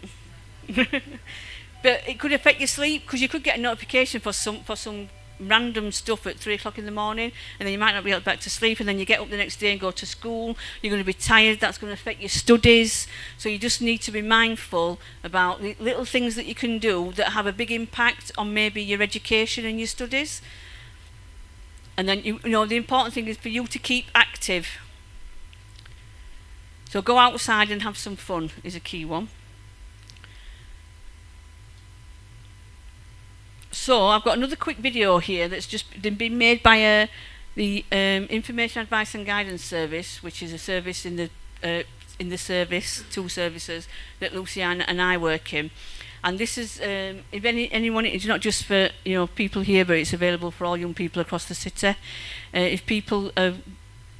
But it could affect your sleep, because you could get a notification for some random stuff at 3 o'clock in the morning, and then you might not be able back to sleep, and then you get up the next day and go to school. You're going to be tired. That's going to affect your studies. So you just need to be mindful about the little things that you can do that have a big impact on maybe your education and your studies. And then the important thing is for you to keep active. So go outside and have some fun is a key one. So I've got another quick video here that's just been made by the Information Advice and Guidance Service, which is a service in the service, 2 services that Luciana and I work in. And this is, if anyone, it's not just for people here, but it's available for all young people across the city. If people have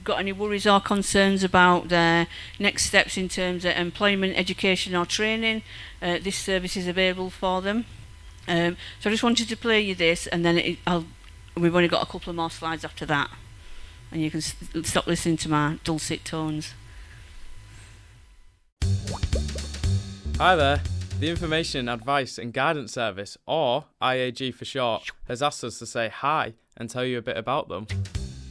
got any worries or concerns about their next steps in terms of employment, education or training, this service is available for them. So I just wanted to play you this, and then we've only got a couple of more slides after that, and you can stop listening to my dulcet tones. Hi there. The Information, Advice and Guidance Service, or IAG for short, has asked us to say hi and tell you a bit about them.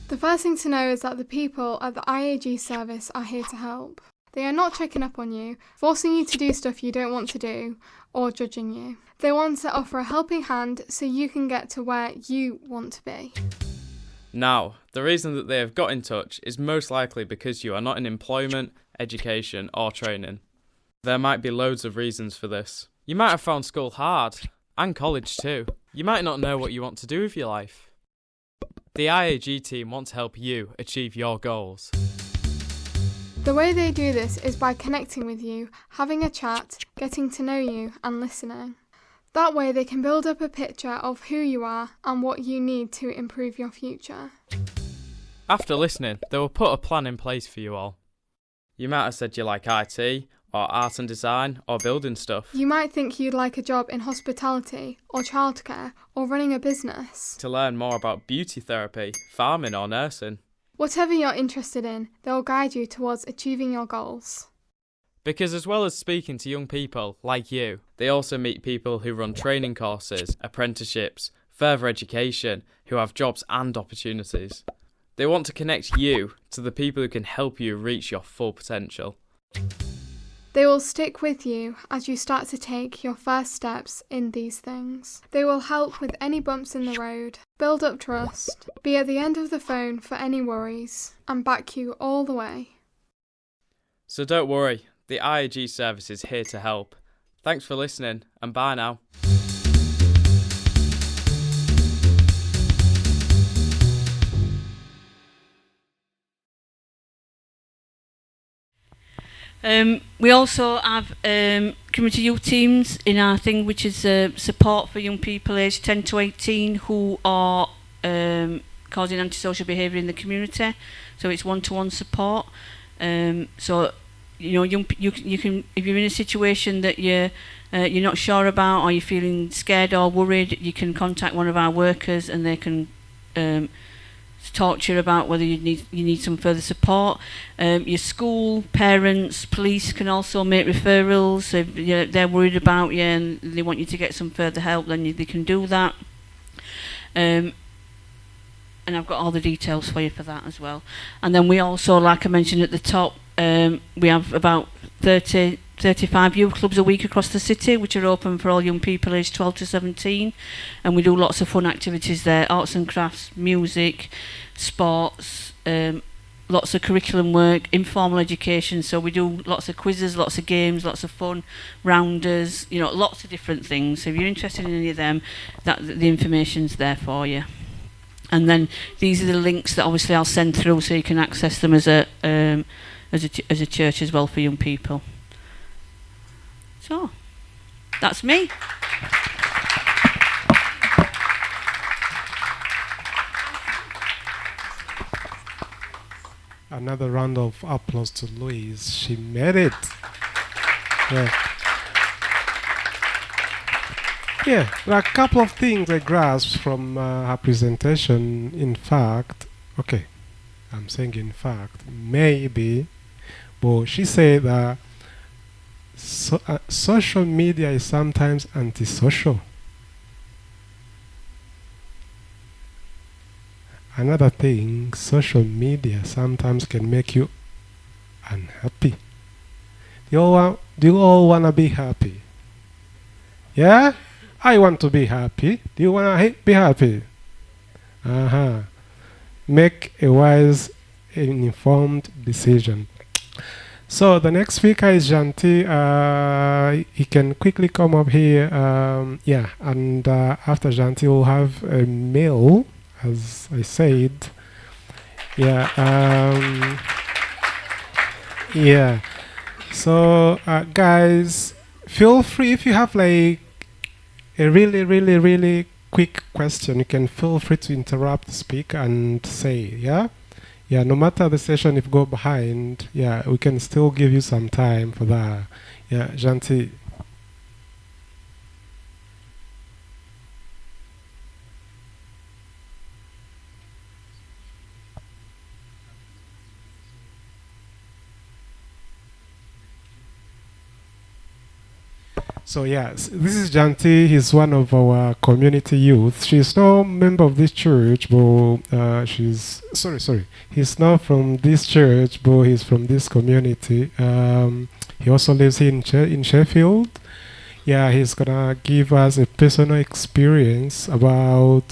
The first thing to know is that the people at the IAG service are here to help. They are not checking up on you, forcing you to do stuff you don't want to do, or judging you. They want to offer a helping hand so you can get to where you want to be. Now, the reason that they have got in touch is most likely because you are not in employment, education or training. There might be loads of reasons for this. You might have found school hard, and college too. You might not know what you want to do with your life. The IAG team want to help you achieve your goals. The way they do this is by connecting with you, having a chat, getting to know you, and listening. That way they can build up a picture of who you are and what you need to improve your future. After listening, they will put a plan in place for you all. You might have said you like IT, or art and design, or building stuff. You might think you'd like a job in hospitality, or childcare, or running a business. To learn more about beauty therapy, farming, or nursing. Whatever you're interested in, they'll guide you towards achieving your goals. Because as well as speaking to young people like you, they also meet people who run training courses, apprenticeships, further education, who have jobs and opportunities. They want to connect you to the people who can help you reach your full potential. They will stick with you as you start to take your first steps in these things. They will help with any bumps in the road, build up trust, be at the end of the phone for any worries, and back you all the way. So don't worry, the IAG service is here to help. Thanks for listening, and bye now. We also have community youth teams in our thing, which is support for young people aged 10 to 18 who are causing antisocial behaviour in the community. So it's one-to-one support. So you know, you can, if you're in a situation that you're not sure about, or you're feeling scared or worried, you can contact one of our workers, and they can talk to you about whether you need some further support. Your school, parents, police can also make referrals if they're worried about you and they want you to get some further help. Then they can do that. And I've got all the details for you for that as well. And then we also, like I mentioned at the top, we have about 35 youth clubs a week across the city, which are open for all young people aged 12 to 17, and we do lots of fun activities there: arts and crafts, music, sports, lots of curriculum work, informal education. So we do lots of quizzes, lots of games, lots of fun, rounders, you know, lots of different things. So if you're interested in any of them, the information's there for you. And then these are the links that obviously I'll send through, so you can access them as a church as well for young people. So, that's me. Another round of applause to Louise. She made it. Yeah. Yeah, there are a couple of things I grasped from her presentation. In fact, okay, I'm saying in fact, maybe, but she said that social media is sometimes antisocial. Another thing, social media sometimes can make you unhappy. Do you all want to be happy? Yeah? I want to be happy. Do you want to be happy? Make a wise and informed decision. So the next speaker is Janti. He can quickly come up here. And after Janti, we'll have a meal, as I said. So guys, feel free, if you have like a really quick question, you can feel free to interrupt the speaker and say, no matter the session, if you go behind, we can still give you some time for that. Janti. So this is Janti. He's one of our community youth. She's no member of this church, but she's he's not from this church, but he's from this community. He also lives here in Sheffield. He's gonna give us a personal experience about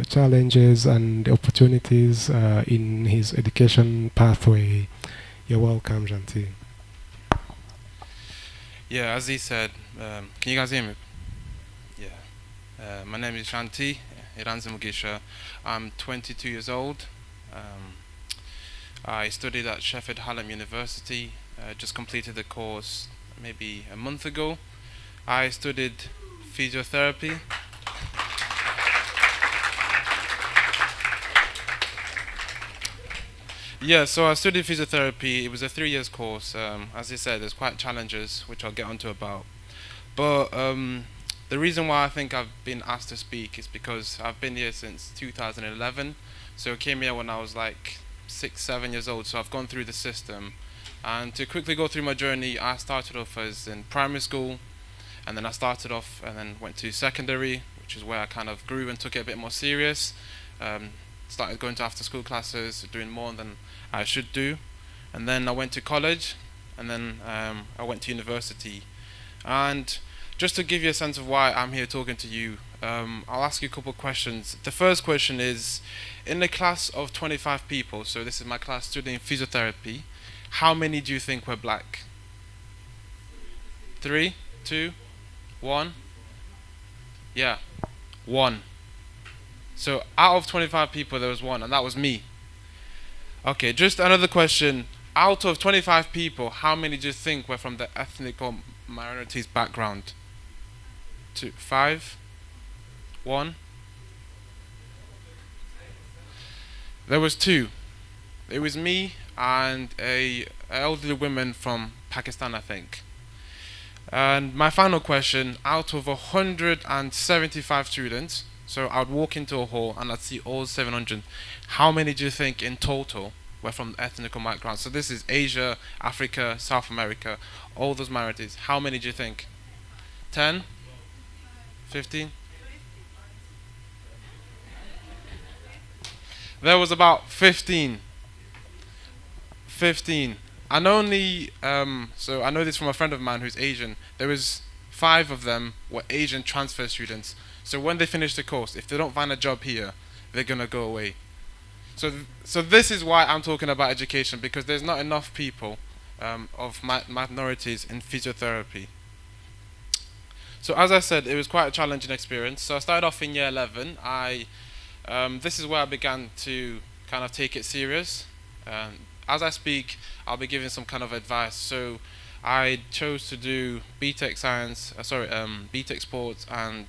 challenges and opportunities in his education pathway. You're welcome, Janti. Yeah, as he said, can you guys hear me? Yeah. My name is Shanti Njgc. I'm 22 years old. I studied at Sheffield Hallam University. Just completed the course maybe a month ago. I studied physiotherapy. Yeah, so I studied physiotherapy. It was a 3 years course. As I said, there's quite challenges, which I'll get onto about. But the reason why I think I've been asked to speak is because I've been here since 2011. So I came here when I was like 6, 7 years old. So I've gone through the system. And to quickly go through my journey, I started off as in primary school, and then I started off and then went to secondary, which is where I kind of grew and took it a bit more serious. Started going to after school classes, doing more than I should do. And then I went to college, and then I went to university. And just to give you a sense of why I'm here talking to you, I'll ask you a couple of questions. The first question is, in a class of 25 people, so this is my class studying physiotherapy, how many do you think were black? 3, 2, 1? Yeah, 1. So out of 25 people, there was 1, and that was me. Okay, just another question. Out of 25 people, how many do you think were from the ethnic or minorities background? 2, 5, 1? There was 2. It was me and a elderly woman from Pakistan, I think. And my final question, out of 175 students, so I'd walk into a hall and I'd see all 700, how many do you think in total were from ethnic backgrounds? So this is Asia, Africa, South America, all those minorities. How many do you think? 10? 15? There was about 15. 15. And only, so I know this from a friend of mine who's Asian. There was 5 of them were Asian transfer students. So when they finish the course, if they don't find a job here, they're gonna go away. So this is why I'm talking about education, because there's not enough people of minorities in physiotherapy. So as I said, it was quite a challenging experience. So I started off in year 11. This is where I began to kind of take it serious. As I speak, I'll be giving some kind of advice. So I chose to do BTEC science, BTEC sports and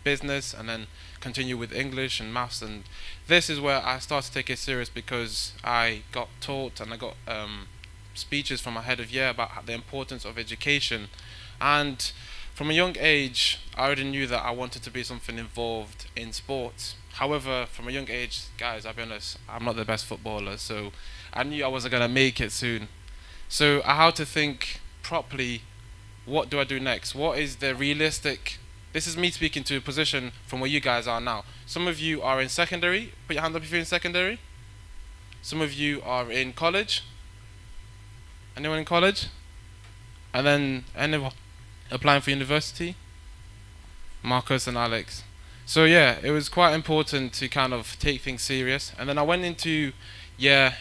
business, and then continue with English and maths. And this is where I started to take it serious, because I got taught and I got speeches from my head of year about the importance of education. And from a young age, I already knew that I wanted to be something involved in sports. However, from a young age, guys, I'll be honest, I'm not the best footballer, so I knew I wasn't going to make it soon. So I had to think properly, what do I do next? What is the realistic... This is me speaking to a position from where you guys are now. Some of you are in secondary. Put your hand up if you're in secondary. Some of you are in college. Anyone in college? And then anyone applying for university? Marcus and Alex. So yeah, it was quite important to kind of take things serious. And then I went into year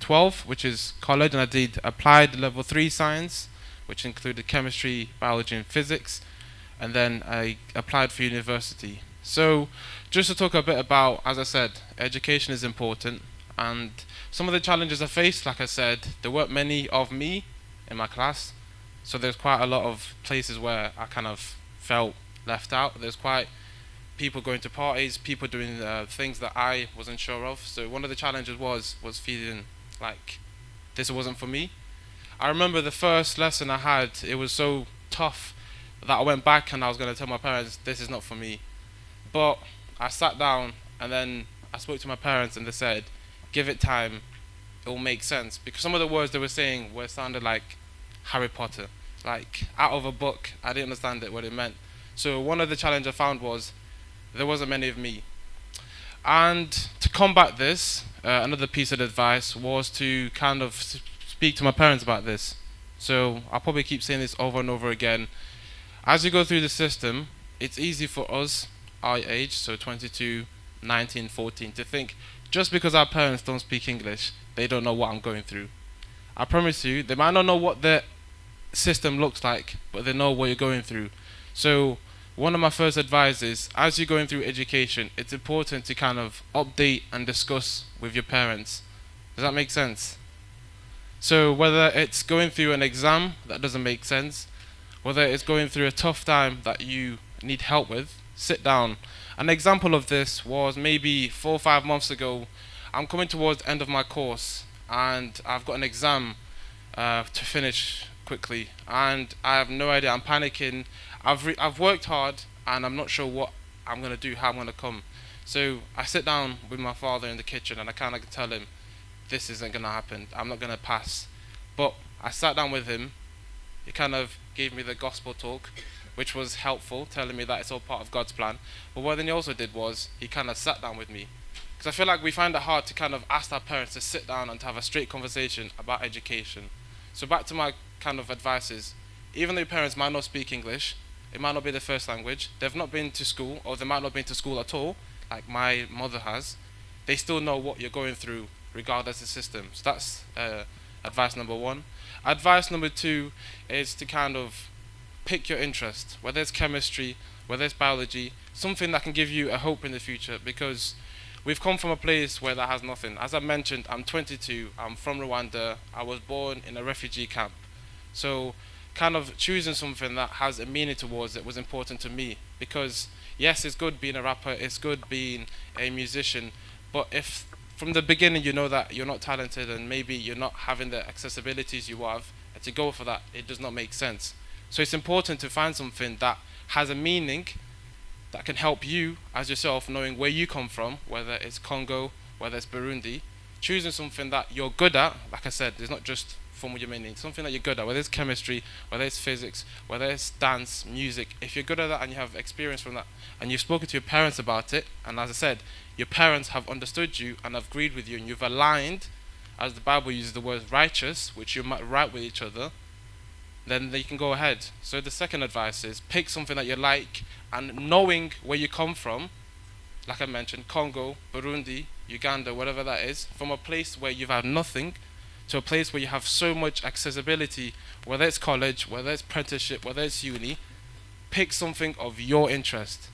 12, which is college, and I did applied level 3 science, which included chemistry, biology and physics. And then I applied for university. So just to talk a bit about, as I said, education is important. And some of the challenges I faced, like I said, there weren't many of me in my class. So there's quite a lot of places where I kind of felt left out. There's quite people going to parties, people doing things that I wasn't sure of. So one of the challenges was feeling like this wasn't for me. I remember the first lesson I had, it was so tough that I went back and I was going to tell my parents, this is not for me. But I sat down and then I spoke to my parents and they said, give it time, it will make sense. Because some of the words they were saying sounded like Harry Potter, like out of a book. I didn't understand what it meant. So one of the challenges I found was there wasn't many of me. And to combat this, another piece of advice was to kind of speak to my parents about this. So I'll probably keep saying this over and over again. As you go through the system, it's easy for us, our age, so 22, 19, 14, to think just because our parents don't speak English, they don't know what I'm going through. I promise you, they might not know what the system looks like, but they know what you're going through. So one of my first advice is, as you're going through education, it's important to kind of update and discuss with your parents. Does that make sense? So whether it's going through an exam that doesn't make sense, whether it's going through a tough time that you need help with, sit down. An example of this was maybe 4 or 5 months ago. I'm coming towards the end of my course and I've got an exam to finish quickly, and I have no idea. I'm panicking. I've worked hard and I'm not sure what I'm going to do, how I'm going to come. So I sit down with my father in the kitchen and I kind of tell him, this isn't going to happen, I'm not going to pass. But I sat down with him. He kind of gave me the gospel talk, which was helpful, telling me that it's all part of God's plan. But what then he also did was, he kind of sat down with me. Because I feel like we find it hard to kind of ask our parents to sit down and to have a straight conversation about education. So back to my kind of advices, even though your parents might not speak English, it might not be their first language, they've not been to school, or they might not have been to school at all, like my mother has, they still know what you're going through, regardless of the system. So that's advice number 1. Advice number 2 is to kind of pick your interest, whether it's chemistry, whether it's biology, something that can give you a hope in the future, because we've come from a place where that has nothing. As I mentioned, I'm 22, I'm from Rwanda, I was born in a refugee camp. So kind of choosing something that has a meaning towards it was important to me, because yes, it's good being a rapper, it's good being a musician, but if from the beginning you know that you're not talented and maybe you're not having the accessibilities you have, and to go for that, it does not make sense. So it's important to find something that has a meaning, that can help you as yourself, knowing where you come from, whether it's Congo, whether it's Burundi, choosing something that you're good at. Like I said, it's not just from what you mean, something that you're good at, whether it's chemistry, whether it's physics, whether it's dance, music. If you're good at that and you have experience from that, and you've spoken to your parents about it, and as I said, your parents have understood you and have agreed with you, and you've aligned, as the Bible uses the word righteous, which you might right with each other, then you can go ahead. So the second advice is pick something that you like, and knowing where you come from, like I mentioned, Congo, Burundi, Uganda, whatever that is, from a place where you've had nothing to a place where you have so much accessibility, whether it's college, whether it's apprenticeship, whether it's uni, pick something of your interest.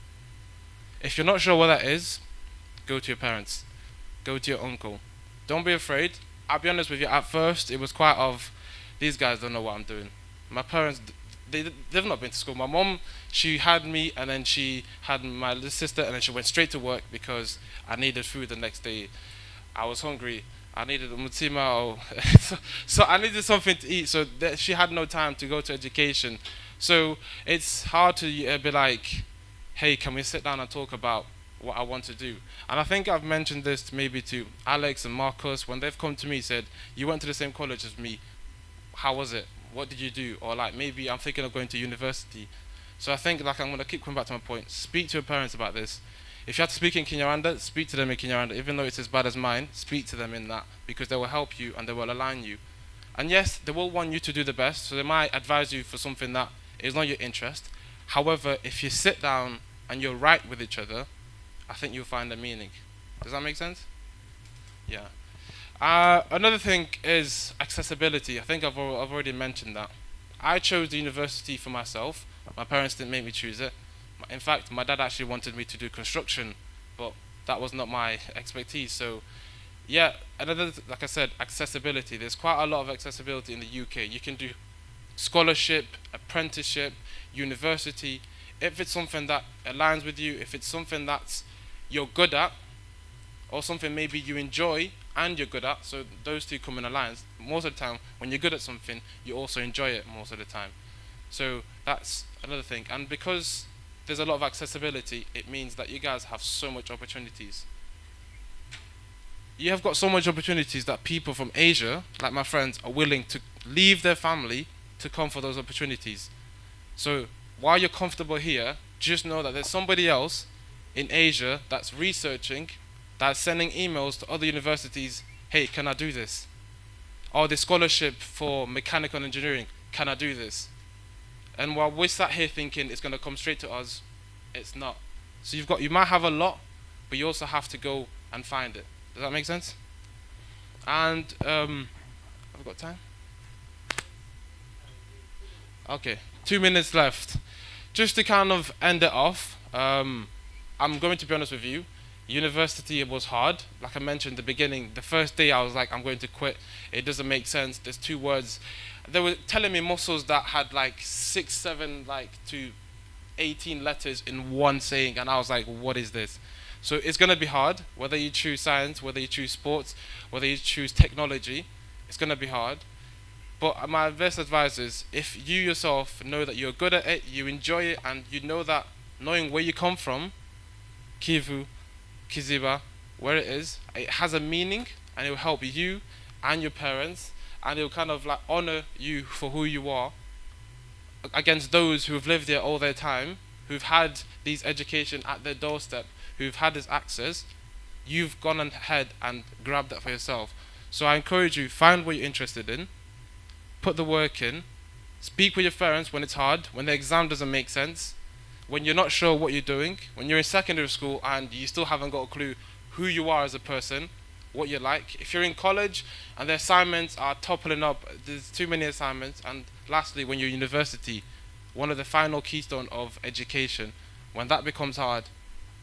If you're not sure what that is, go to your parents, go to your uncle. Don't be afraid. I'll be honest with you, at first it was quite of, these guys don't know what I'm doing. My parents, they've not been to school. My mom, she had me, and then she had my little sister, and then she went straight to work because I needed food the next day. I was hungry. I needed umutima, so I needed something to eat. So she had no time to go to education. So it's hard to be like, hey, can we sit down and talk about what I want to do? And I think I've mentioned this maybe to Alex and Marcus when they've come to me, said, you went to the same college as me. How was it? What did you do? Or like, maybe I'm thinking of going to university. So I think, like, I'm going to keep coming back to my point. Speak to your parents about this. If you have to speak in Kinyarwanda, speak to them in Kinyarwanda. Even though it's as bad as mine, speak to them in that, because they will help you and they will align you. And yes, they will want you to do the best, so they might advise you for something that is not your interest. However, if you sit down and you're right with each other, I think you'll find a meaning. Does that make sense? Yeah. Another thing is accessibility. I think I've already mentioned that. I chose the university for myself. My parents didn't make me choose it. In fact, my dad actually wanted me to do construction, but that was not my expertise. So, yeah, another, like I said, accessibility. There's quite a lot of accessibility in the UK. You can do scholarship, apprenticeship, university. If it's something that aligns with you, if it's something that's you're good at, or something maybe you enjoy and you're good at, so those two come in alliance. Most of the time, when you're good at something, you also enjoy it most of the time. So that's another thing. And because there's a lot of accessibility, it means that you guys have so much opportunities. You have got so much opportunities that people from Asia, like my friends, are willing to leave their family to come for those opportunities. So while you're comfortable here, just know that there's somebody else in Asia that's researching, that's sending emails to other universities, hey, can I do this? Or the scholarship for mechanical engineering, can I do this? And while we're sat here thinking it's going to come straight to us, it's not. So you might have a lot, but you also have to go and find it. Does that make sense? And I've got time. Okay, 2 minutes left. Just to kind of end it off, I'm going to be honest with you. University was hard. Like I mentioned at the beginning, the first day I was like, I'm going to quit. It doesn't make sense. There's 2 words. They were telling me muscles that had like 6, 7, like to 18 letters in one saying, and I was like, what is this? So it's going to be hard, whether you choose science, whether you choose sports, whether you choose technology, it's going to be hard. But my best advice is, if you yourself know that you're good at it, you enjoy it, and you know that knowing where you come from, Kivu, Kiziba, where it is, it has a meaning, and it will help you and your parents, and it will kind of like honor you for who you are against those who have lived there all their time, who've had these education at their doorstep, who've had this access. You've gone ahead and grabbed that for yourself. So I encourage you, find what you're interested in, put the work in, speak with your parents when it's hard, when the exam doesn't make sense, when you're not sure what you're doing, when you're in secondary school and you still haven't got a clue who you are as a person, what you like. If you're in college and the assignments are toppling up, there's too many assignments. And lastly, when you're in university, one of the final keystone of education, when that becomes hard,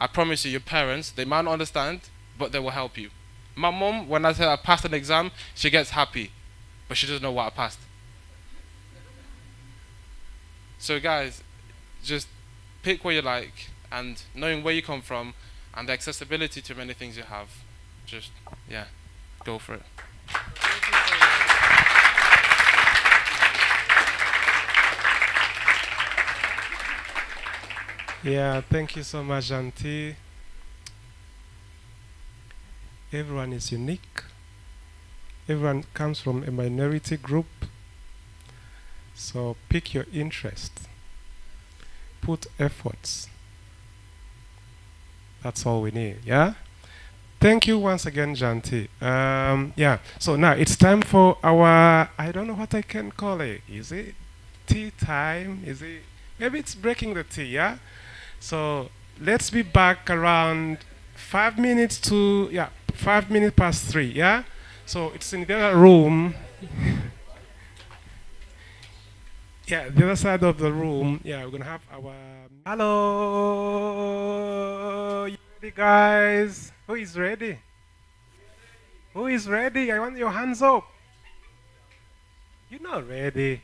I promise you, your parents, they might not understand, but they will help you. My mom, when I say I passed an exam, she gets happy, but she doesn't know what I passed. So guys, just pick what you like, and knowing where you come from and the accessibility to many things you have, just, yeah, go for it. Yeah, thank you so much, Auntie. Everyone is unique. Everyone comes from a minority group. So pick your interest. Put efforts. That's all we need, yeah? Thank you once again, Janti. Yeah, so now it's time for our, I don't know what I can call it. Is it tea time? Is it, maybe it's breaking the tea, yeah? So let's be back around 5 minutes to, yeah, 5 minutes past 3, yeah? So it's in the other room. Yeah, the other side of the room. Yeah, we're gonna have our. Hello, you ready, guys? Who is ready? Who is ready? I want your hands up. You're not ready.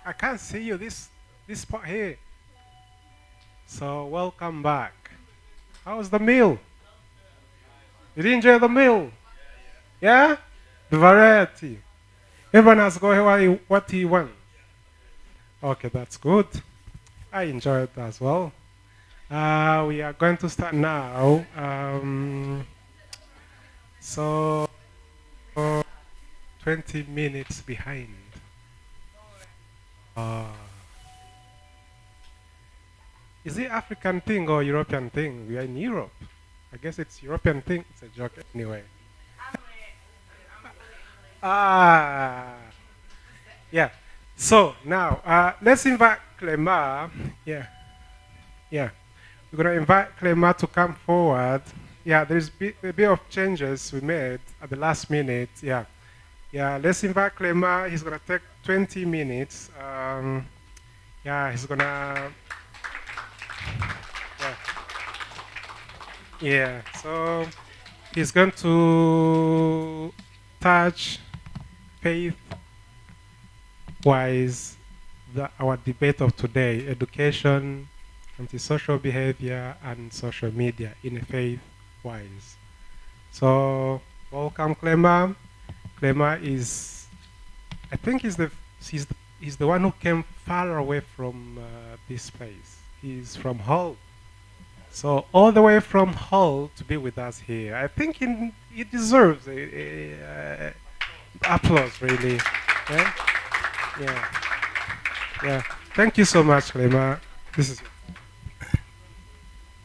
I can't see you. This spot here. So welcome back. How was the meal? Did you enjoy the meal? Yeah? The variety. Everyone has got what he wants. Okay, that's good. I enjoyed it as well. We are going to start now. So 20 minutes behind. Is it African thing or European thing? We are in Europe. I guess it's European thing. It's a joke anyway. Yeah. So now let's invite Clément. Yeah. We're gonna invite Clément to come forward. Yeah, there's a bit of changes we made at the last minute. Yeah. Let's invite Clément. He's gonna take 20 minutes. Yeah, he's gonna. Yeah. So he's going to touch faith-wise our debate of today: education, antisocial behavior, and social media in a faith-wise. So welcome, Clément. Clément is, I think, he's the one who came far away from this place. He's from Hull. So all the way from Hull to be with us here. I think he deserves applause, really. Yeah. Thank you so much, Clément. This is.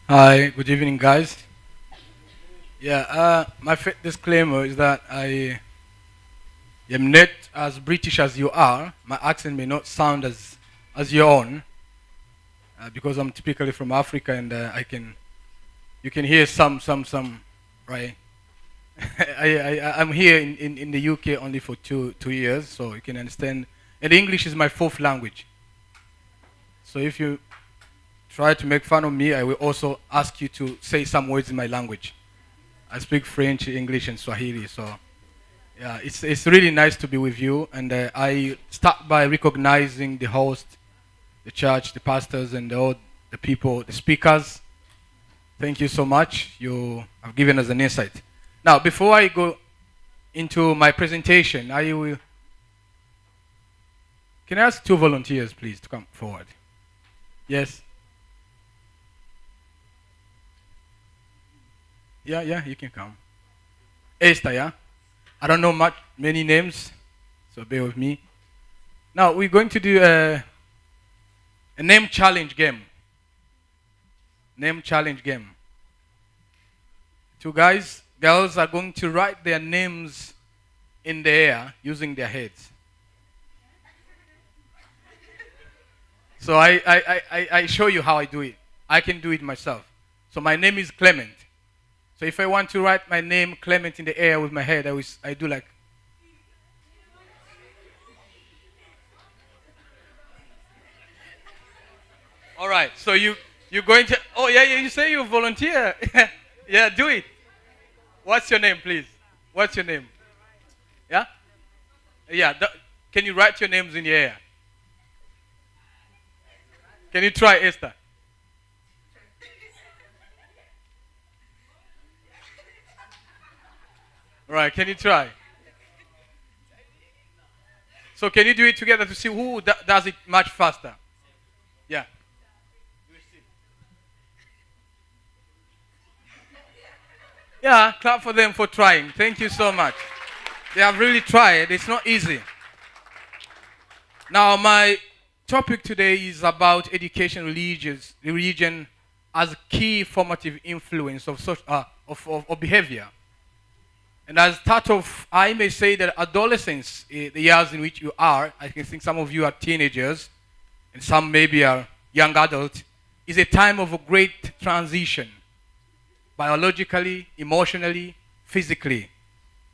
Hi, good evening, guys. Yeah, my disclaimer is that I am not as British as you are. My accent may not sound as your own, because I'm typically from Africa, and you can hear some, right? I'm here in the UK only for two years, so you can understand. And English is my fourth language, So if you try to make fun of me, I will also ask you to say some words in my language. I speak French, English, and Swahili. So yeah, it's really nice to be with you. And I start by recognizing the host, the church, the pastors, and all the people, the speakers. Thank you so much. You have given us an insight. Now, before I go into my presentation, can I ask 2 volunteers, please, to come forward? Yes? Yeah, you can come. Esther, yeah? I don't know many names, so bear with me. Now, we're going to do a name challenge game. Name challenge game. 2 girls are going to write their names in the air using their heads. So I show you how I do it. I can do it myself. So my name is Clement. So if I want to write my name Clement in the air with my head, I do like. All right. So you're going to. Oh yeah, you say you volunteer. Yeah, do it. What's your name, please? What's your name? Yeah? Yeah. Can you write your names in the air? Can you try, Esther? All right, can you try? So can you do it together to see who does it much faster? Yeah. Yeah, clap for them for trying. Thank you so much. They have really tried. It's not easy. Now, my topic today is about education, religion as a key formative influence of behavior. And as part of, I may say that adolescence, the years in which you are, I can think some of you are teenagers, and some maybe are young adults, is a time of a great transition, biologically, emotionally, physically.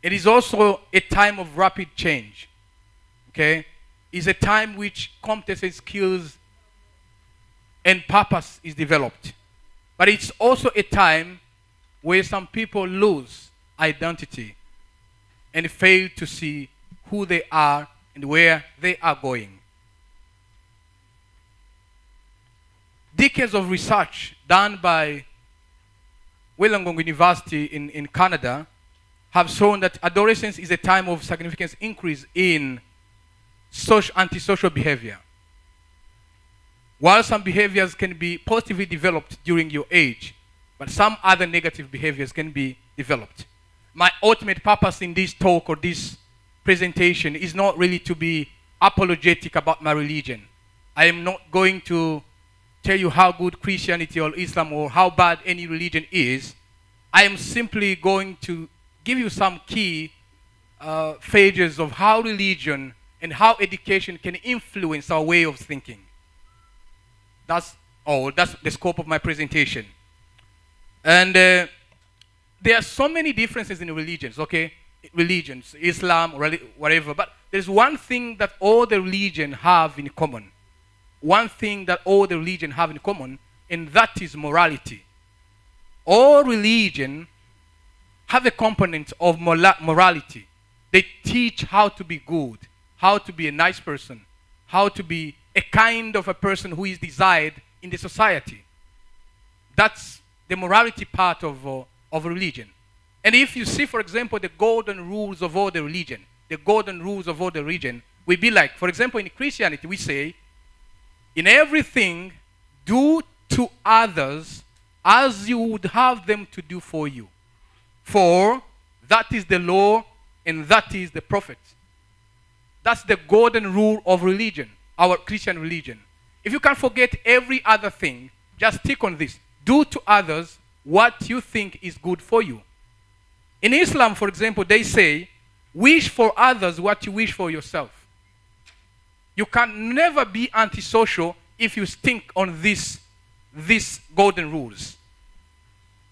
It is also a time of rapid change. Okay? It's a time which competency, skills, and purpose is developed. But it's also a time where some people lose identity and fail to see who they are and where they are going. Decades of research done by Wollongong University in Canada have shown that adolescence is a time of significant increase in antisocial behavior. While some behaviors can be positively developed during your age, but some other negative behaviors can be developed. My ultimate purpose in this talk or this presentation is not really to be apologetic about my religion. I am not going to tell you how good Christianity or Islam or how bad any religion is. I am simply going to give you some key phases of how religion and how education can influence our way of thinking. That's all. That's the scope of my presentation. And there are so many differences in religions, okay? Religions, Islam, whatever. But there's one thing that all the religions have in common. One thing that all the religions have in common, and that is morality. All religions have a component of morality. They teach how to be good, how to be a nice person, how to be a kind of a person who is desired in the society. That's the morality part of religion. And if you see, for example, the golden rules of all the religion, will be like, for example, in Christianity, we say, in everything, do to others as you would have them to do for you. For that is the law and that is the prophet. That's the golden rule of religion, our Christian religion. If you can forget every other thing, just stick on this. Do to others what you think is good for you. In Islam, for example, they say, wish for others what you wish for yourself. You can never be antisocial if you stick on these golden rules.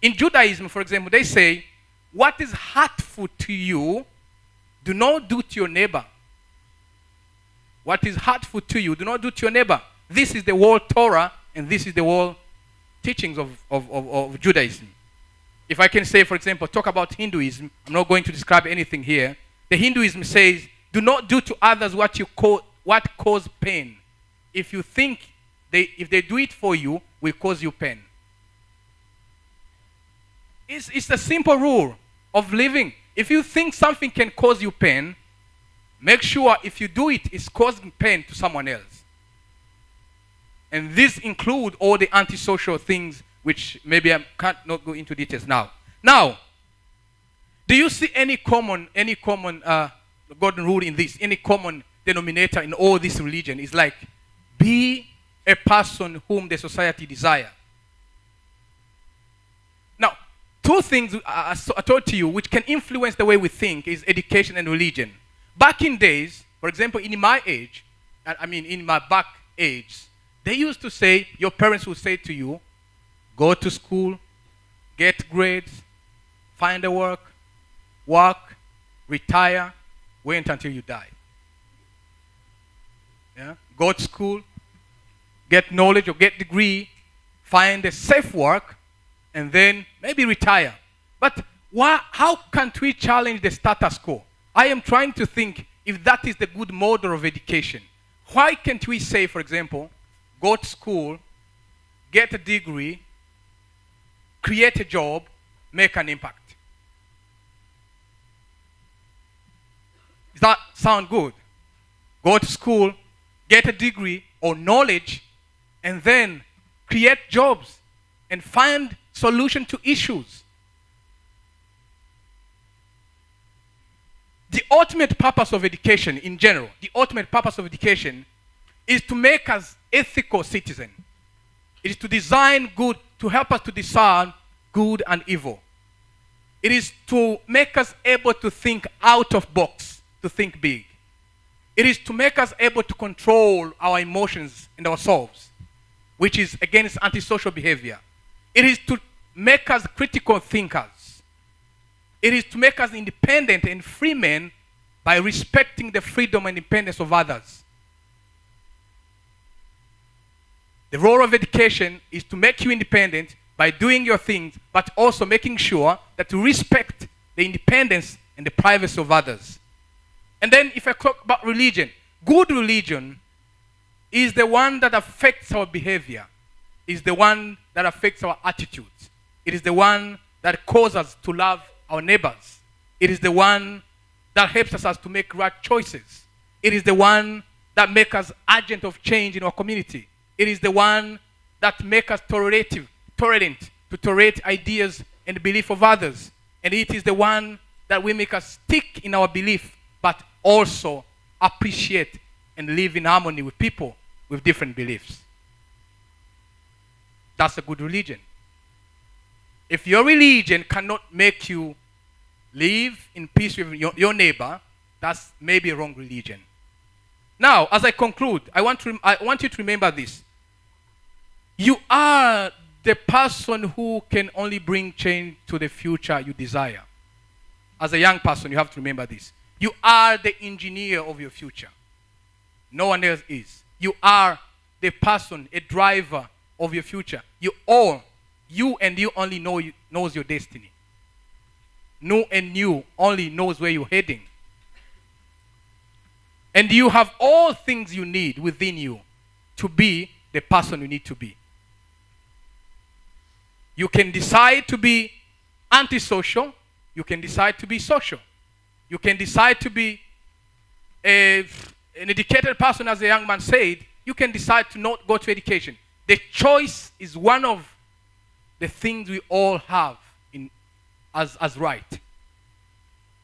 In Judaism, for example, they say, what is hurtful to you, do not do to your neighbor. What is hurtful to you, do not do to your neighbor. this is the whole Torah, and this is the whole teachings of Judaism. If I can say, for example, talk about Hinduism, I'm not going to describe anything here. The Hinduism says, do not do to others what cause pain. If you think if they do it for you, will cause you pain. It's a simple rule of living. If you think something can cause you pain, make sure if you do it, it's causing pain to someone else. And this include all the antisocial things, which maybe I can't not go into details now. Now, do you see any common golden rule in this? Any common denominator in all this religion is like, be a person whom the society desire. Now, two things I told to you which can influence the way we think is education and religion. Back in days, for example, in my age, in my back age, they used to say, your parents would say to you, go to school, get grades, find a work, retire, wait until you die. Yeah? Go to school, get knowledge or get degree, find a safe work, and then maybe retire. But how can't we challenge the status quo? I am trying to think if that is the good model of education. Why can't we say, for example, go to school, get a degree, create a job, make an impact? Does that sound good? Go to school, get a degree or knowledge, and then create jobs and find solution to issues. The ultimate purpose of education in general, the ultimate purpose of education is to make us ethical citizens. It is to design good, to help us to discern good and evil. It is to make us able to think out of box, to think big. It is to make us able to control our emotions and ourselves, which is against antisocial behavior. It is to make us critical thinkers. It is to make us independent and free men by respecting the freedom and independence of others. The role of education is to make you independent by doing your things, but also making sure that you respect the independence and the privacy of others. And then if I talk about religion, good religion is the one that affects our behavior, is the one that affects our attitudes. It is the one that causes us to love our neighbors. It is the one that helps us to make right choices. It is the one that makes us agent of change in our community. It is the one that makes us tolerant to tolerate ideas and the belief of others. And it is the one that will make us stick in our belief, but also appreciate and live in harmony with people with different beliefs. That's a good religion. If your religion cannot make you live in peace with your neighbor, that's maybe a wrong religion. Now, as I conclude, I want you to remember this. You are the person who can only bring change to the future you desire. As a young person, you have to remember this. You are the engineer of your future. No one else is. You are the person, a driver of your future. You and you only knows your destiny. You and you only knows where you're heading. And you have all things you need within you to be the person you need to be. You can decide to be antisocial. You can decide to be social. You can decide to be an educated person, as the young man said. You can decide to not go to education. The choice is one of the things we all have as right.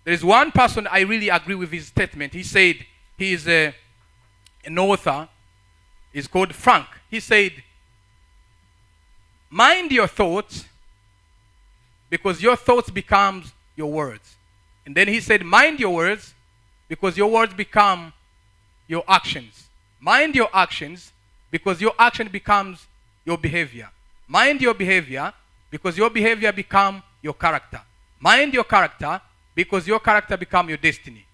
There is one person I really agree with his statement. He said, he is an author. He's called Frank. He said, mind your thoughts, because your thoughts becomes your words. And then he said, mind your words, because your words become your actions. Mind your actions, because your action becomes your behavior. Mind your behavior, because your behavior becomes your character. Mind your character, because your character becomes your destiny.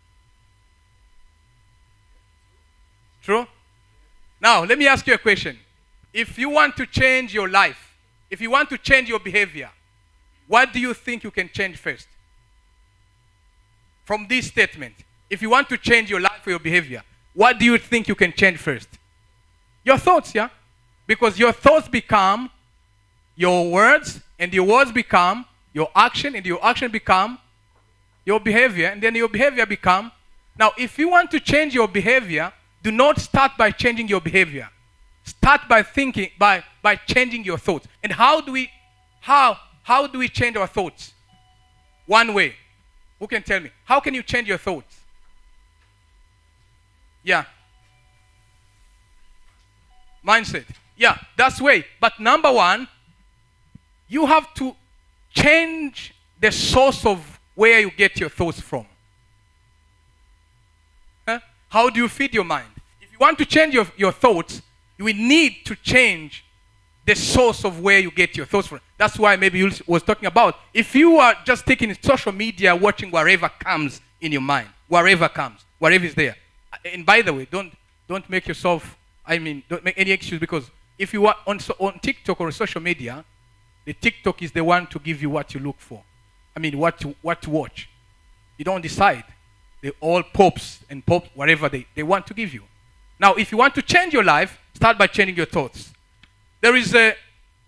True? Now, let me ask you a question. If you want to change your life, if you want to change your behavior, what do you think you can change first? From this statement, if you want to change your life or your behavior, what do you think you can change first? Your thoughts, yeah? Because your thoughts become your words, and your words become your action, and your action become your behavior, and then your behavior become. Now, if you want to change your behavior, do not start by changing your behavior. Start by thinking, by changing your thoughts. And how do we change our thoughts? One way. Who can tell me? How can you change your thoughts? Yeah. Mindset. Yeah, that's way. But number one, you have to change the source of where you get your thoughts from. Huh? How do you feed your mind? If you want to change your thoughts, you will need to change the source of where you get your thoughts from. That's why maybe you was talking about, if you are just taking social media, watching whatever comes in your mind, wherever comes, whatever is there. And by the way, don't make yourself, don't make any excuse, because if you are on TikTok or social media, the TikTok is the one to give you what you look for. What to watch. You don't decide. They all pops whatever they want to give you. Now, if you want to change your life, start by changing your thoughts. There is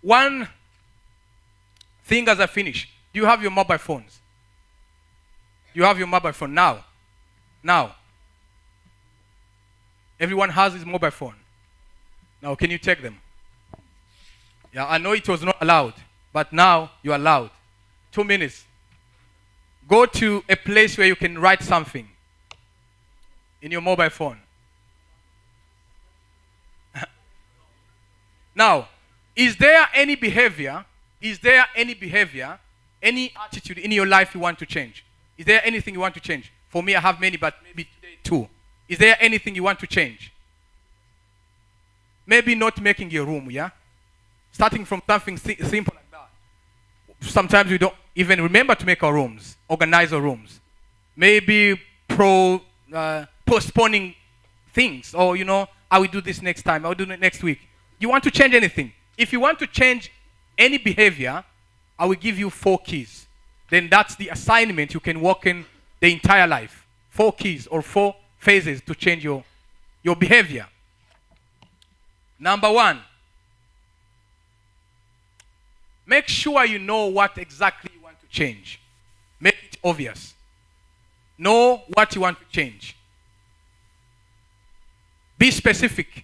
one thing as I finish. Do you have your mobile phones? Do you have your mobile phone now? Now. Everyone has his mobile phone. Now, can you take them? Yeah, I know it was not allowed, but now you're allowed. 2 minutes. Go to a place where you can write something in your mobile phone. Now, is there any behavior, any attitude in your life you want to change? Is there anything you want to change? For me, I have many, but maybe today too. Is there anything you want to change? Maybe not making your room, yeah? Starting from something simple like that. Sometimes we don't even remember to make our rooms, organize our rooms. Maybe postponing things, or I will do this next time, I will do it next week. You want to change anything? If you want to change any behavior, I will give you 4 keys. Then that's the assignment you can work in the entire life. 4 keys or 4 phases to change your behavior. Number 1, make sure you know what exactly you want to change. Make it obvious. Know what you want to change. Be specific.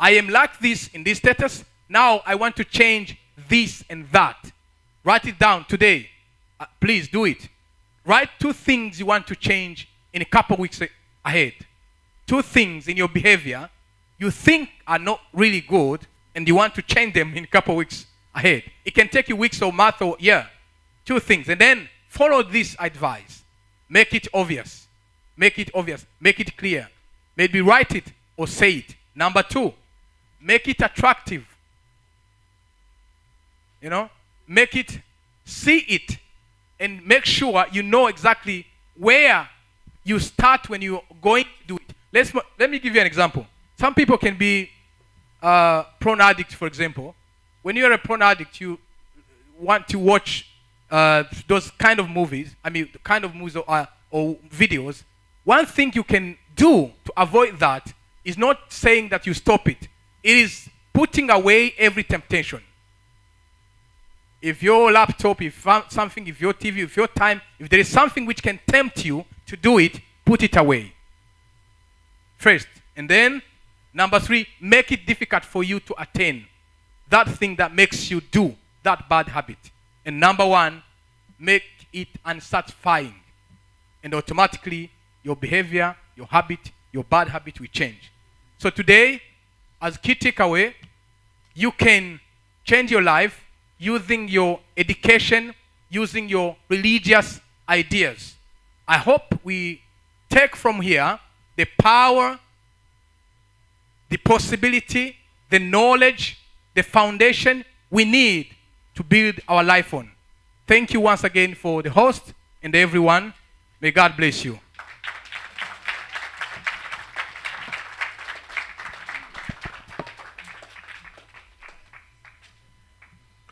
I am like this in this status. Now I want to change this and that. Write it down today. Please do it. Write 2 things you want to change in a couple weeks ahead. 2 things in your behavior you think are not really good, and you want to change them in a couple weeks ahead. It can take you weeks or months or year. 2 things. And then follow this advice. Make it obvious. Make it obvious. Make it clear. Maybe write it or say it. Number 2, make it attractive. Make it, see it, and make sure you know exactly where you start when you're going to do it. Let me give you an example. Some people can be porn addicts, for example. When you're a porn addict, you want to watch those kind of movies, or videos. One thing you can do to avoid that is not saying that you stop it. It is putting away every temptation. If your laptop, if something, if your TV, if your time, if there is something which can tempt you to do it, put it away first. And then, number 3, make it difficult for you to attain that thing that makes you do that bad habit. And number 1, make it unsatisfying. And automatically, your behavior, your habit, your bad habit will change. So today, as key takeaway, you can change your life using your education, using your religious ideas. I hope we take from here the power, the possibility, the knowledge, the foundation we need to build our life on. Thank you once again for the host and everyone. May God bless you.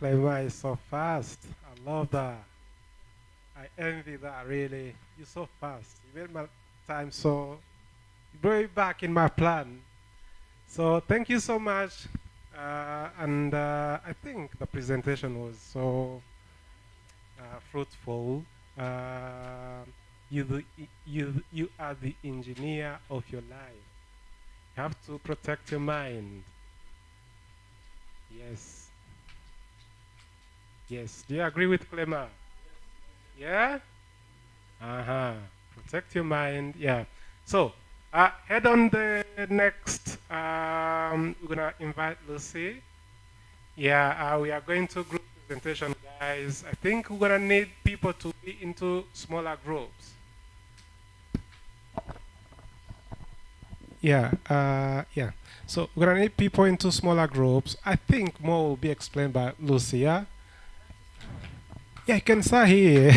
Clemma is so fast. I love that. I envy that, really. You're so fast. You made my time so... You brought it back in my plan. So thank you so much. And I think the presentation was so fruitful. You are the engineer of your life. You have to protect your mind. Yes. Yes. Do you agree with Clemma? Yeah? Uh-huh. Protect your mind. Yeah. So, head on the next. We're going to invite Lucy. Yeah, we are going to group presentation, guys. I think we're going to need people to be into smaller groups. Yeah, yeah. So we're going to need people into smaller groups. I think more will be explained by Lucy, yeah? Yeah, you can start here.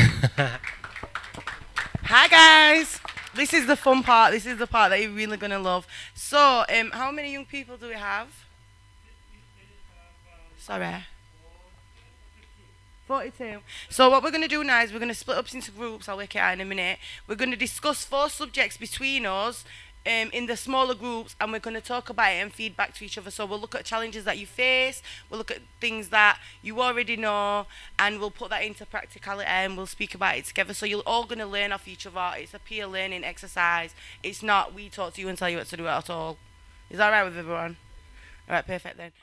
Hi, guys. This is the fun part. This is the part that you're really going to love. So, how many young people do we have? Sorry. 42. So what we're going to do now is we're going to split up into groups. I'll work it out in a minute. We're going to discuss 4 subjects between us in the smaller groups, and we're going to talk about it and feed back to each other. So we'll look at challenges that you face, we'll look at things that you already know, and we'll put that into practicality and we'll speak about it together. So you're all going to learn off each other. It's a peer learning exercise. It's not we talk to you and tell you what to do at all. Is that right with everyone? All right, perfect then.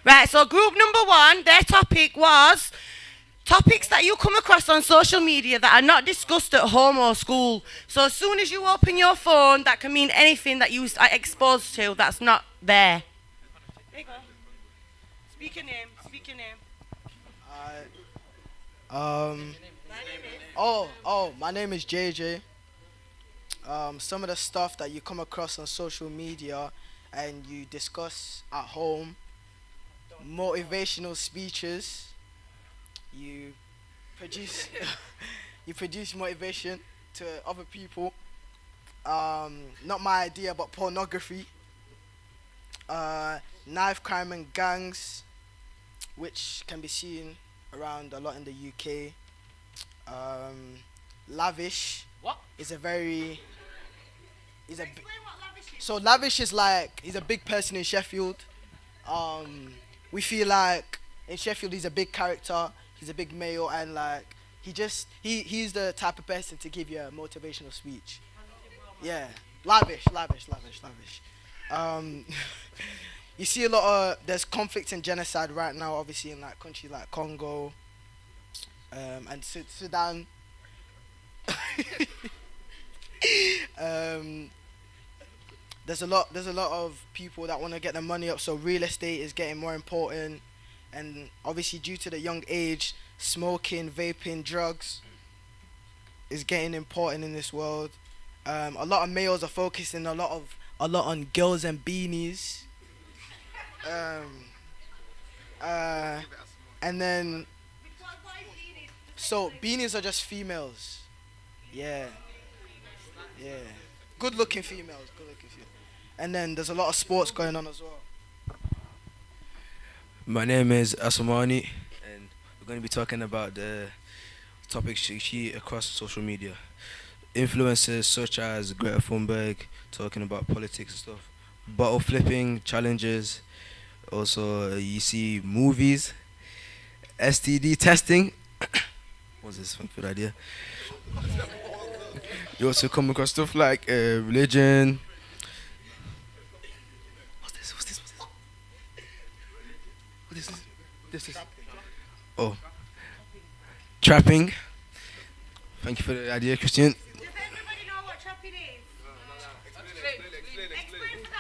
Right, so group number 1, their topic was topics that you come across on social media that are not discussed at home or school. So as soon as you open your phone, that can mean anything that you are exposed to that's not there. There you go. Speak your name. Speak your name. My name is JJ. Some of the stuff that you come across on social media and you discuss at home, motivational speeches. You produce motivation to other people. Not my idea, but pornography, knife crime and gangs, which can be seen around a lot in the UK. Lavish. What? Is a very. So Lavish is like, he's a big person in Sheffield. We feel like in Sheffield he's a big character. He's a big male, and like he's the type of person to give you a motivational speech. Yeah, lavish. You see a lot of there's conflict and genocide right now, obviously in like countries like Congo, and Sudan. There's a lot of people that want to get their money up, so real estate is getting more important. And obviously due to the young age, smoking, vaping, drugs is getting important in this world. A lot of males are focusing a lot on girls and beanies. And then so beanies are just females. Yeah. Good looking females. And then there's a lot of sports going on as well. My name is Asomani, and we're going to be talking about the topics you see across social media. Influencers such as Greta Thunberg talking about politics and stuff, bottle flipping challenges. Also, you see movies, STD testing. What's this? Good idea. You also come across stuff like religion. This is trapping. Thank you for the idea, Christian. Does everybody know what trapping is?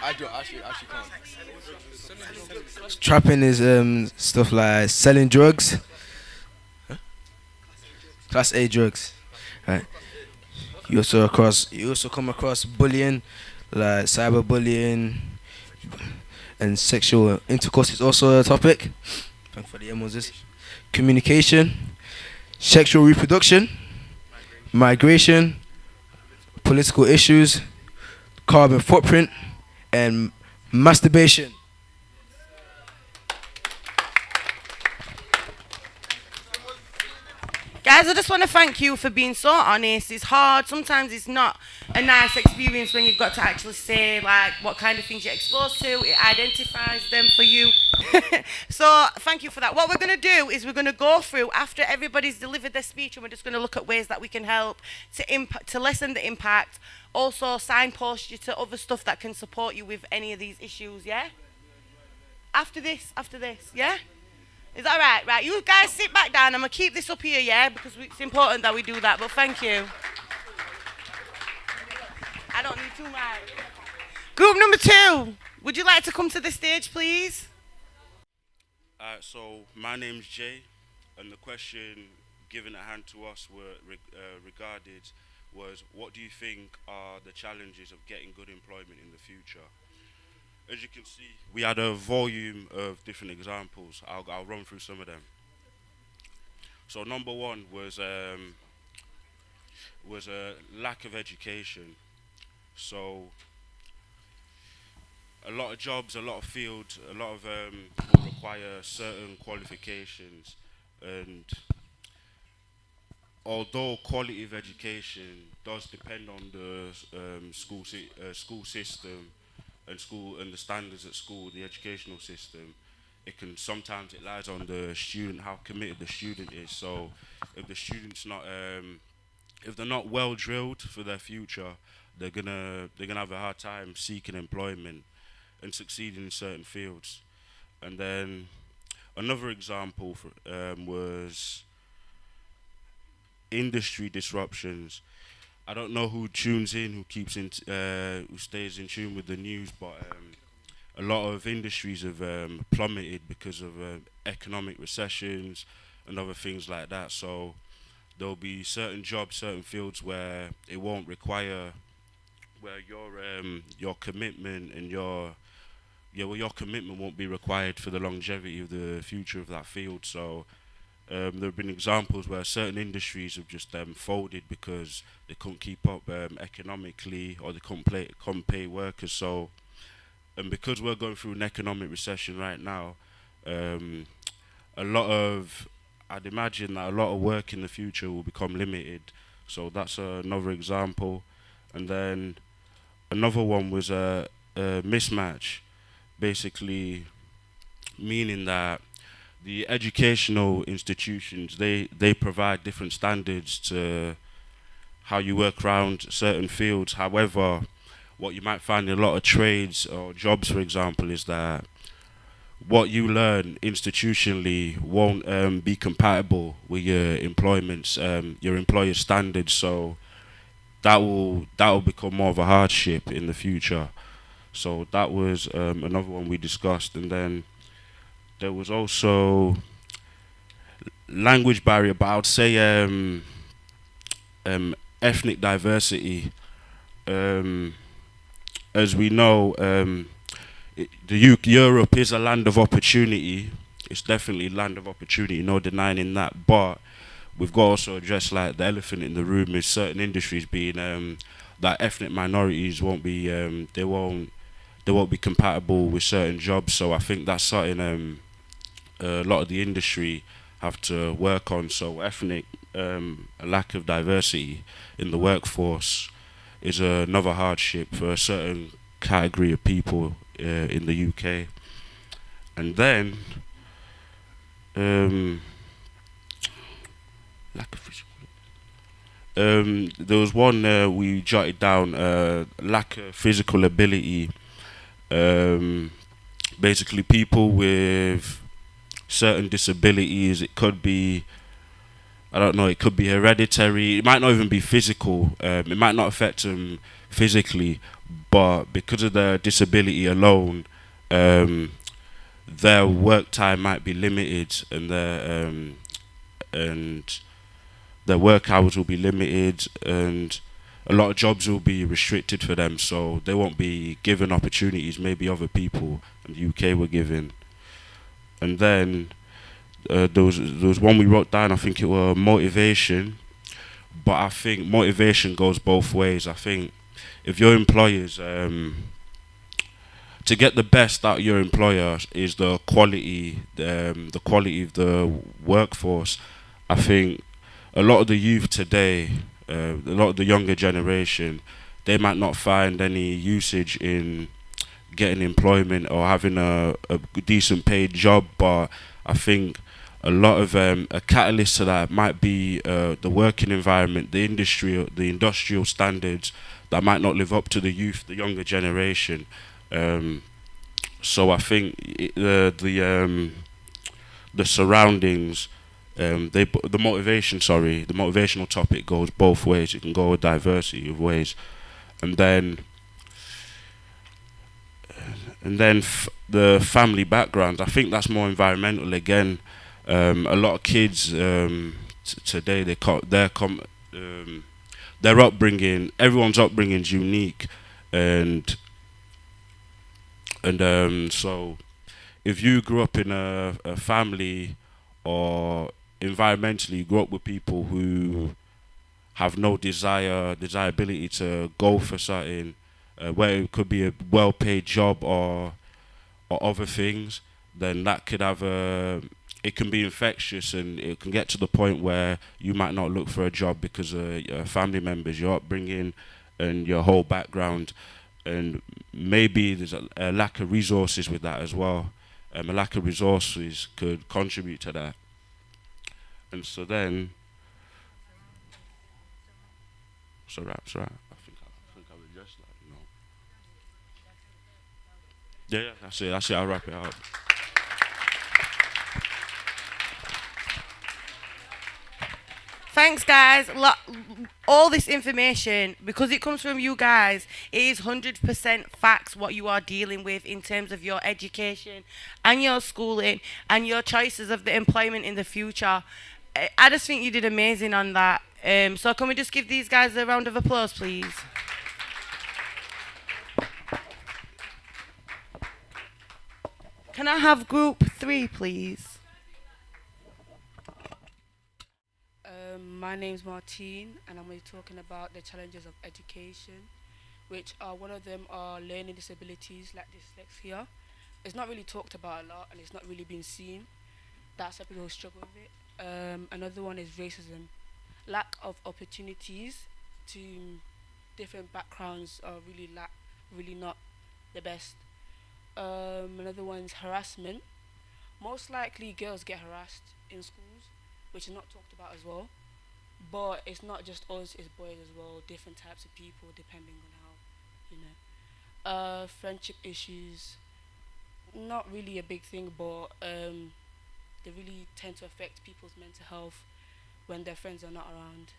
I can't. Trapping is stuff like selling drugs. Class A drugs. Right. You also come across bullying, like cyberbullying. And sexual intercourse is also a topic. Thank you for the emojis. Communication, sexual reproduction, migration, political issues, carbon footprint, and masturbation. Guys, I just want to thank you for being so honest. It's hard. Sometimes it's not a nice experience when you've got to actually say like what kind of things you're exposed to. It identifies them for you. So thank you for that. What we're going to do is we're going to go through after everybody's delivered their speech, and we're just going to look at ways that we can help to lessen the impact. Also signpost you to other stuff that can support you with any of these issues. Yeah. After this, yeah. Is that right? Right, you guys sit back down. I'm going to keep this up here, yeah, because it's important that we do that, but thank you. I don't need too much. Group number 2, would you like to come to the stage, please? So, my name's Jay, and the question given at hand to us regarded was, what do you think are the challenges of getting good employment in the future? As you can see, we had a volume of different examples. I'll run through some of them. So number 1 was a lack of education. So a lot of jobs, a lot of fields, a lot of will require certain qualifications, and although quality of education does depend on the school system and the standards at school, the educational system, sometimes it lies on the student, how committed the student is. So if the student's not if they're not well drilled for their future, they're gonna have a hard time seeking employment and succeeding in certain fields. And then another example was industry disruptions. I don't know who tunes in, who stays in tune with the news, but a lot of industries have plummeted because of economic recessions and other things like that. So there'll be certain jobs, certain fields where it won't require, where your commitment and your commitment won't be required for the longevity of the future of that field. So there have been examples where certain industries have just folded because they couldn't keep up economically, or they couldn't pay workers. So, and because we're going through an economic recession right now, I'd imagine that a lot of work in the future will become limited. So that's another example. And then another one was a mismatch, basically meaning that the educational institutions, they provide different standards to how you work around certain fields. However, what you might find in a lot of trades or jobs, for example, is that what you learn institutionally won't be compatible with your employer's standards. So that will become more of a hardship in the future. So that was another one we discussed. And then there was also language barrier, but I would say ethnic diversity. As we know, Europe is a land of opportunity. It's definitely a land of opportunity, no denying that. But we've got to also address, like, the elephant in the room is certain industries being that ethnic minorities won't be they won't be compatible with certain jobs. So I think that's something a lot of the industry have to work on. So ethnic, a lack of diversity in the workforce is another hardship for a certain category of people in the UK. And then lack of there was one we jotted down, lack of physical ability. Basically people with certain disabilities, it could be, I don't know, it could be hereditary, it might not even be physical, it might not affect them physically, but because of their disability alone, their work time might be limited, and their work hours will be limited, and a lot of jobs will be restricted for them, so they won't be given opportunities maybe other people in the UK were given. And then there was one we wrote down, I think it was motivation, but I think motivation goes both ways. I think if your employers, to get the best out of your employer is the quality of the workforce. I think a lot of the youth today, a lot of the younger generation, they might not find any usage in getting employment or having a decent paid job, but I think a lot of a catalyst to that might be the working environment, the industrial standards that might not live up to the youth, the younger generation. So I think the surroundings, the motivational topic goes both ways. It can go a diversity of ways, and then the family background. I think that's more environmental again. A lot of kids today, their upbringing, everyone's upbringing is unique, and so if you grew up in a family or environmentally you grew up with people who have no desirability to go for something, where it could be a well-paid job or other things, then that could have it can be infectious, and it can get to the point where you might not look for a job because of your family members, your upbringing, and your whole background. And maybe there's a lack of resources with that as well. A lack of resources could contribute to that. And so then, so right. I think I would just Yeah, that's it. I'll wrap it up. Thanks, guys. All this information, because it comes from you guys, it is 100% facts what you are dealing with in terms of your education and your schooling and your choices of the employment in the future. I just think you did amazing on that. So can we just give these guys a round of applause, please? Can I have group 3, please? My name's Martine, and I'm going to be talking about the challenges of education, which are one of them are learning disabilities like dyslexia. It's not really talked about a lot, and it's not really been seen. That's why people struggle with it. Another one is racism. Lack of opportunities to different backgrounds are really not the best. Another one's harassment. Most likely girls get harassed in schools, which is not talked about as well. But it's not just us, it's boys as well, different types of people depending on how, friendship issues, not really a big thing, but they really tend to affect people's mental health when their friends are not around.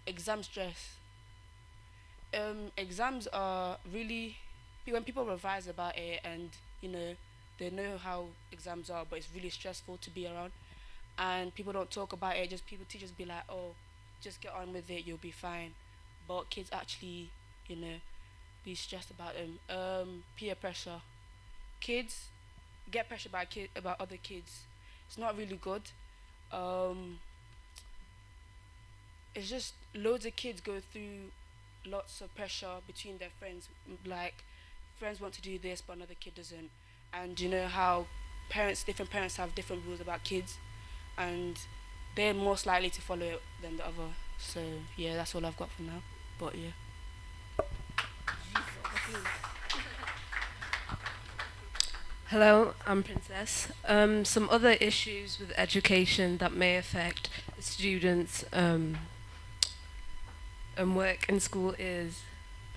Exam stress. Exams are really, when people revise about it and, they know how exams are, but it's really stressful to be around. And people don't talk about it, teachers be like, oh, just get on with it, you'll be fine. But kids actually, be stressed about them. Peer pressure. Kids get pressure about other kids. It's not really good. It's just loads of kids go through lots of pressure between their friends. Like, friends want to do this, but another kid doesn't. And you know how different parents have different rules about kids, and they're most likely to follow it than the other. So yeah, that's all I've got for now. But yeah. Hello, I'm Princess. Some other issues with education that may affect students and work in school is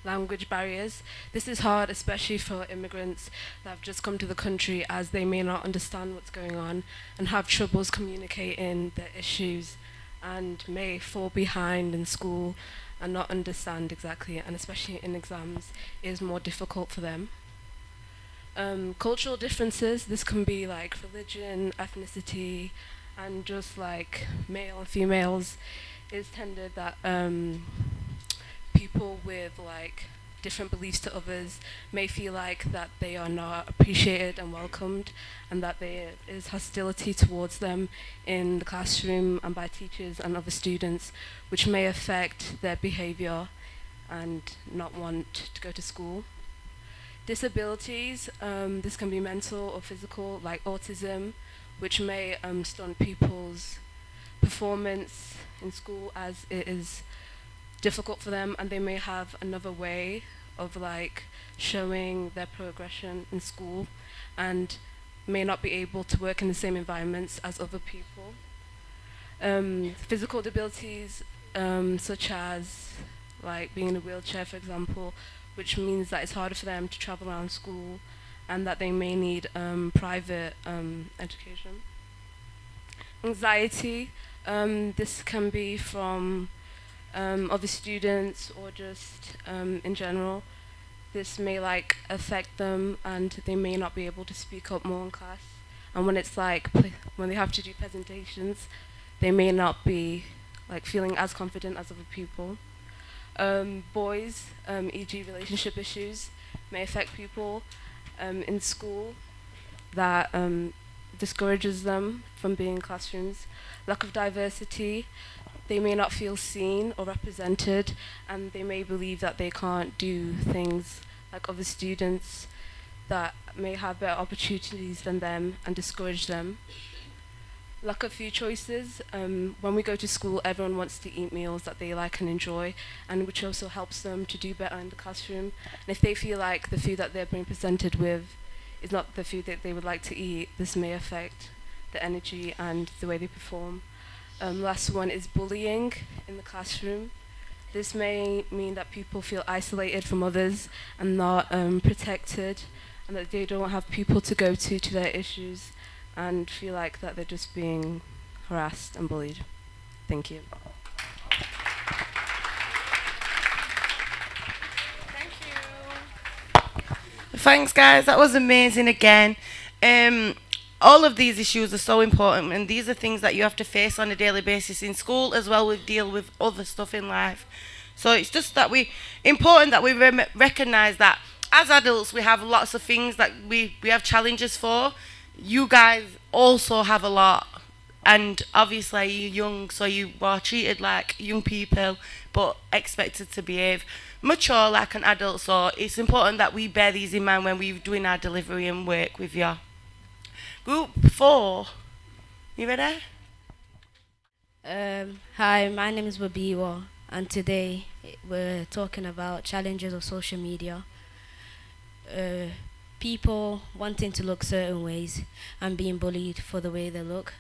language barriers. This is hard, especially for immigrants that have just come to the country, as they may not understand what's going on and have troubles communicating their issues and may fall behind in school and not understand exactly, and especially in exams, is more difficult for them. Cultural differences, this can be like religion, ethnicity, and just like male and females. It's tended that people with like different beliefs to others may feel like that they are not appreciated and welcomed, and that there is hostility towards them in the classroom and by teachers and other students, which may affect their behavior and not want to go to school. Disabilities, this can be mental or physical, like autism, which may stunt people's performance in school, as it is difficult for them, and they may have another way of like showing their progression in school and may not be able to work in the same environments as other people. Physical disabilities, such as like being in a wheelchair, for example, which means that it's harder for them to travel around school and that they may need private education. Anxiety, this can be from other students or just in general. This may like affect them and they may not be able to speak up more in class. And when it's like, when they have to do presentations, they may not be like feeling as confident as other people. Boys, e.g. relationship issues, may affect people in school that discourages them from being in classrooms. Lack of diversity, they may not feel seen or represented, and they may believe that they can't do things like other students that may have better opportunities than them and discourage them. Lack of food choices, when we go to school, everyone wants to eat meals that they like and enjoy, and which also helps them to do better in the classroom. And if they feel like the food that they're being presented with is not the food that they would like to eat, this may affect the energy and the way they perform. Last one is bullying in the classroom. This may mean that people feel isolated from others and not protected, and that they don't have people to go to their issues, and feel like that they're just being harassed and bullied. Thank you. Thanks, guys. That was amazing again. All of these issues are so important, and these are things that you have to face on a daily basis in school, as well as deal with other stuff in life. So it's just that important that we recognize that as adults we have lots of things that we have challenges for. You guys also have a lot, and obviously you're young, so you are treated like young people but expected to behave mature like an adult. So it's important that we bear these in mind when we're doing our delivery and work with you. Group 4, you ready? Hi, my name is Wabiwa, and today we're talking about challenges of social media. People wanting to look certain ways and being bullied for the way they look.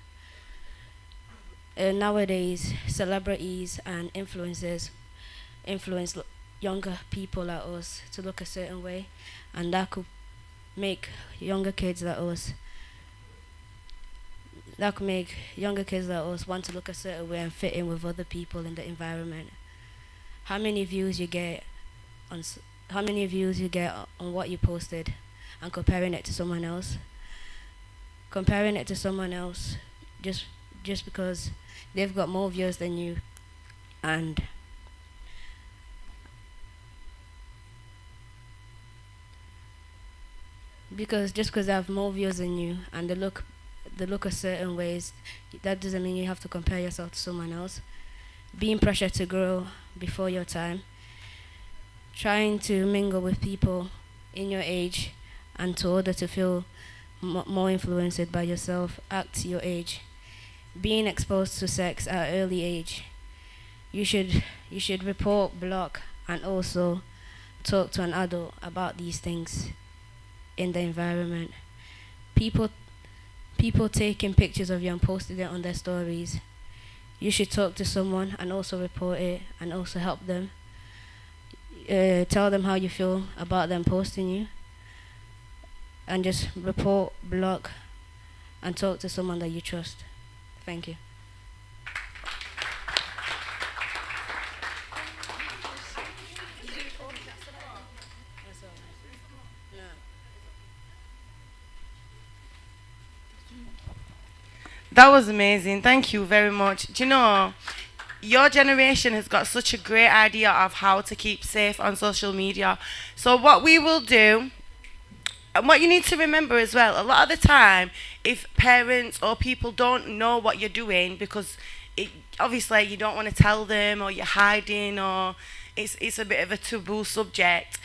Nowadays, celebrities and influencers influence younger people like us to look a certain way, and that could make younger kids like us want to look a certain way and fit in with other people in the environment. How many views you get on what you posted, and comparing it to someone else just because they've got more views than you, and because they have more views than you and they look a certain ways, that doesn't mean you have to compare yourself to someone else. Being pressured to grow before your time, trying to mingle with people in your age, and in order to feel more influenced by yourself, act your age. Being exposed to sex at an early age, you should report, block, and also talk to an adult about these things in the environment. People taking pictures of you and posting it on their stories, you should talk to someone and also report it and also help them. Tell them how you feel about them posting you, and just report, block, and talk to someone that you trust. Thank you. That was amazing. Thank you very much. Do you know, your generation has got such a great idea of how to keep safe on social media. So what we will do, and what you need to remember as well, a lot of the time, if parents or people don't know what you're doing, because obviously you don't want to tell them, or you're hiding, or it's a bit of a taboo subject,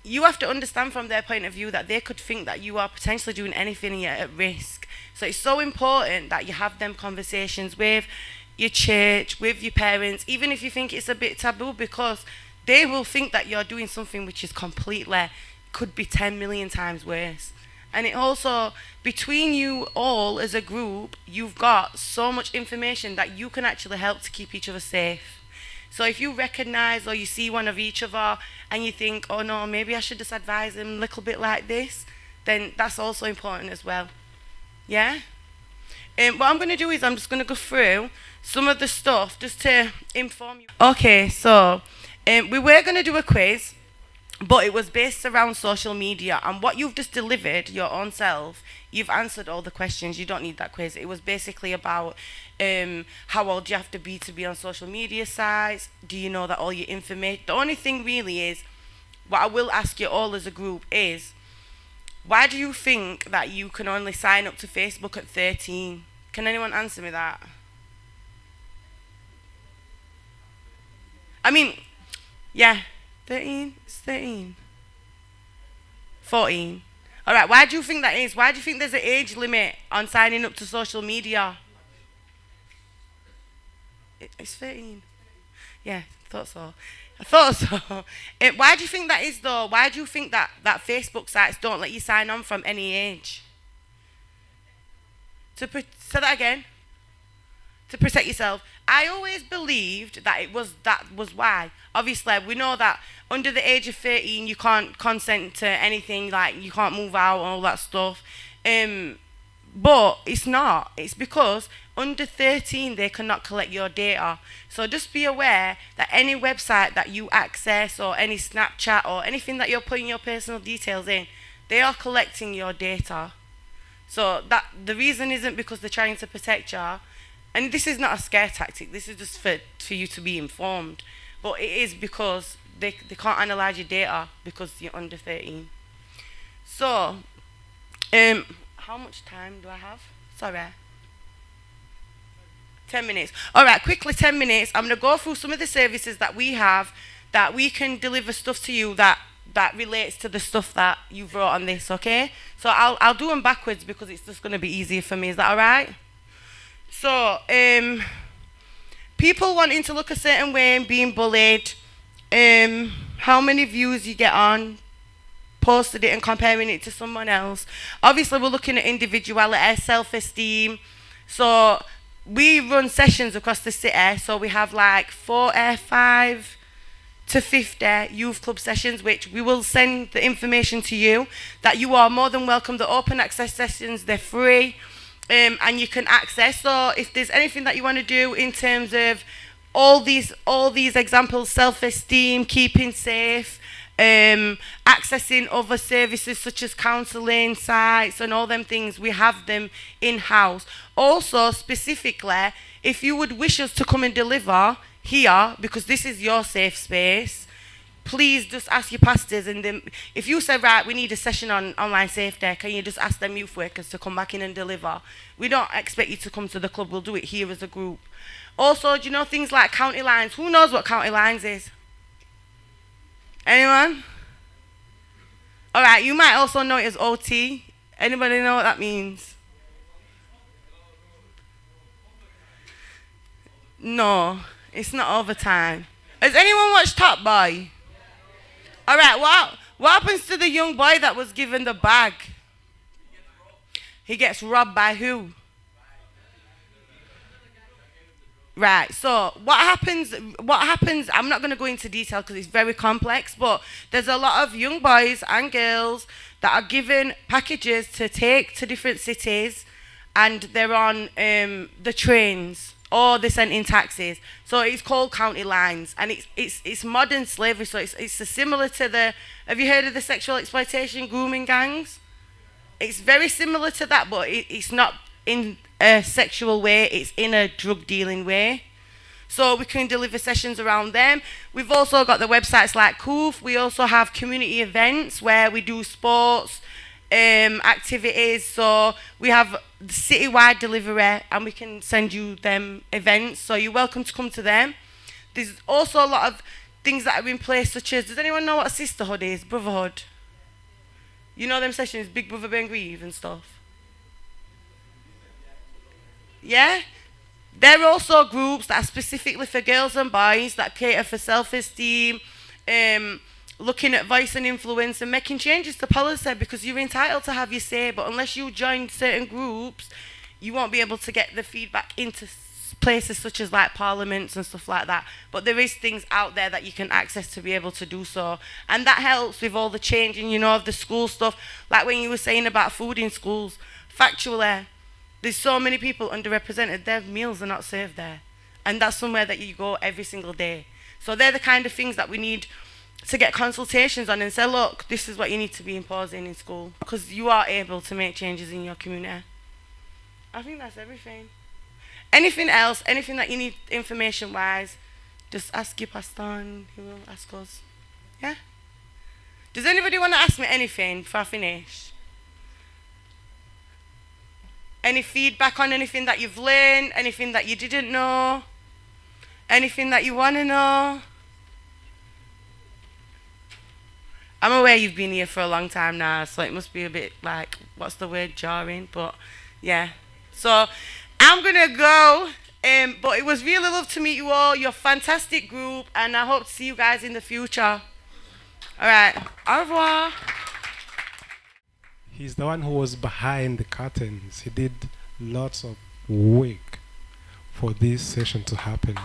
you have to understand from their point of view that they could think that you are potentially doing anything and you're at risk. So it's so important that you have them conversations with your church, with your parents, even if you think it's a bit taboo, because they will think that you're doing something which is completely, could be 10 million times worse. And it also, between you all as a group, you've got so much information that you can actually help to keep each other safe. So if you recognize or you see one of each other and you think, oh no, maybe I should just advise them a little bit like this, then that's also important as well. Yeah? What I'm going to do is I'm just going to go through some of the stuff just to inform you. Okay, so we were going to do a quiz, but it was based around social media, and what you've just delivered, your own self, you've answered all the questions. You don't need that quiz. It was basically about how old you have to be on social media sites. Do you know that all your information... The only thing really is, what I will ask you all as a group is, why do you think that you can only sign up to Facebook at 13? Can anyone answer me that? I mean, yeah, 13? It's 13. 14. All right, why do you think that is? Why do you think there's an age limit on signing up to social media? It's 13. Yeah, thought so. I thought so. Why do you think that is, though? Why do you think that Facebook sites don't let you sign on from any age? Say that again. To protect yourself. I always believed that that was why. Obviously, we know that under the age of 13, you can't consent to anything, like you can't move out and all that stuff. But it's not. It's because under 13, they cannot collect your data. So just be aware that any website that you access or any Snapchat or anything that you're putting your personal details in, they are collecting your data. So that the reason isn't because they're trying to protect you. And this is not a scare tactic. This is just for you to be informed. But it is because they can't analyze your data because you're under 13. So, how much time do I have? Sorry. 10 minutes. All right, quickly 10 minutes. I'm going to go through some of the services that we have that we can deliver stuff to you that relates to the stuff that you wrote on this, okay? So I'll do them backwards because it's just going to be easier for me. Is that all right? So, people wanting to look a certain way and being bullied, how many views you get on, posted it and comparing it to someone else. Obviously, we're looking at individuality, self-esteem. So, we run sessions across the city. So, we have like 45 to 50 youth club sessions, which we will send the information to you, that you are more than welcome. The open access sessions, they're free. And you can access. So if there's anything that you want to do in terms of all these examples, self-esteem, keeping safe, accessing other services such as counselling sites and all them things, we have them in-house. Also, specifically, if you would wish us to come and deliver here, because this is your safe space, please just ask your pastors, and then if you say, right, we need a session on online safety, can you just ask them youth workers to come back in and deliver? We don't expect you to come to the club. We'll do it here as a group. Also, do you know things like county lines? Who knows what county lines is? Anyone? All right, you might also know it as OT. Anybody know what that means? No, it's not overtime. Has anyone watched Top Boy? All right, what happens to the young boy that was given the bag? He gets robbed by who? Right, so what happens, I'm not going to go into detail because it's very complex, but there's a lot of young boys and girls that are given packages to take to different cities, and they're on the trains, or they're sent in taxis. So it's called county lines, and it's modern slavery. So it's similar to the. Have you heard of the sexual exploitation grooming gangs? It's very similar to that, but it's not in a sexual way. It's in a drug dealing way. So we can deliver sessions around them. We've also got the websites like Koof. We also have community events where we do sports activities. So we have the citywide delivery, and we can send you them events. So you're welcome to come to them. There's also a lot of things that are in place, such as, does anyone know what a sisterhood is? Brotherhood. You know them sessions, Big Brother Ben Grieve and stuff? Yeah? There are also groups that are specifically for girls and boys that cater for self-esteem, looking at voice and influence and making changes to policy, because you're entitled to have your say, but unless you join certain groups, you won't be able to get the feedback into places such as like parliaments and stuff like that. But there is things out there that you can access to be able to do so, and that helps with all the changing, you know, of the school stuff. Like when you were saying about food in schools, factually, there's so many people underrepresented, their meals are not served there, and that's somewhere that you go every single day. So they're the kind of things that we need to get consultations on and say, look, this is what you need to be imposing in school, because you are able to make changes in your community. I think that's everything. Anything else, anything that you need information-wise, just ask your pastor and he will ask us. Yeah? Does anybody want to ask me anything before I finish? Any feedback on anything that you've learned, anything that you didn't know, anything that you want to know? I'm aware you've been here for a long time now, so it must be a bit like, what's the word, jarring, but yeah. So I'm going to go, but it was really lovely to meet you all. You're a fantastic group, and I hope to see you guys in the future. All right, au revoir. He's the one who was behind the curtains. He did lots of work for this session to happen.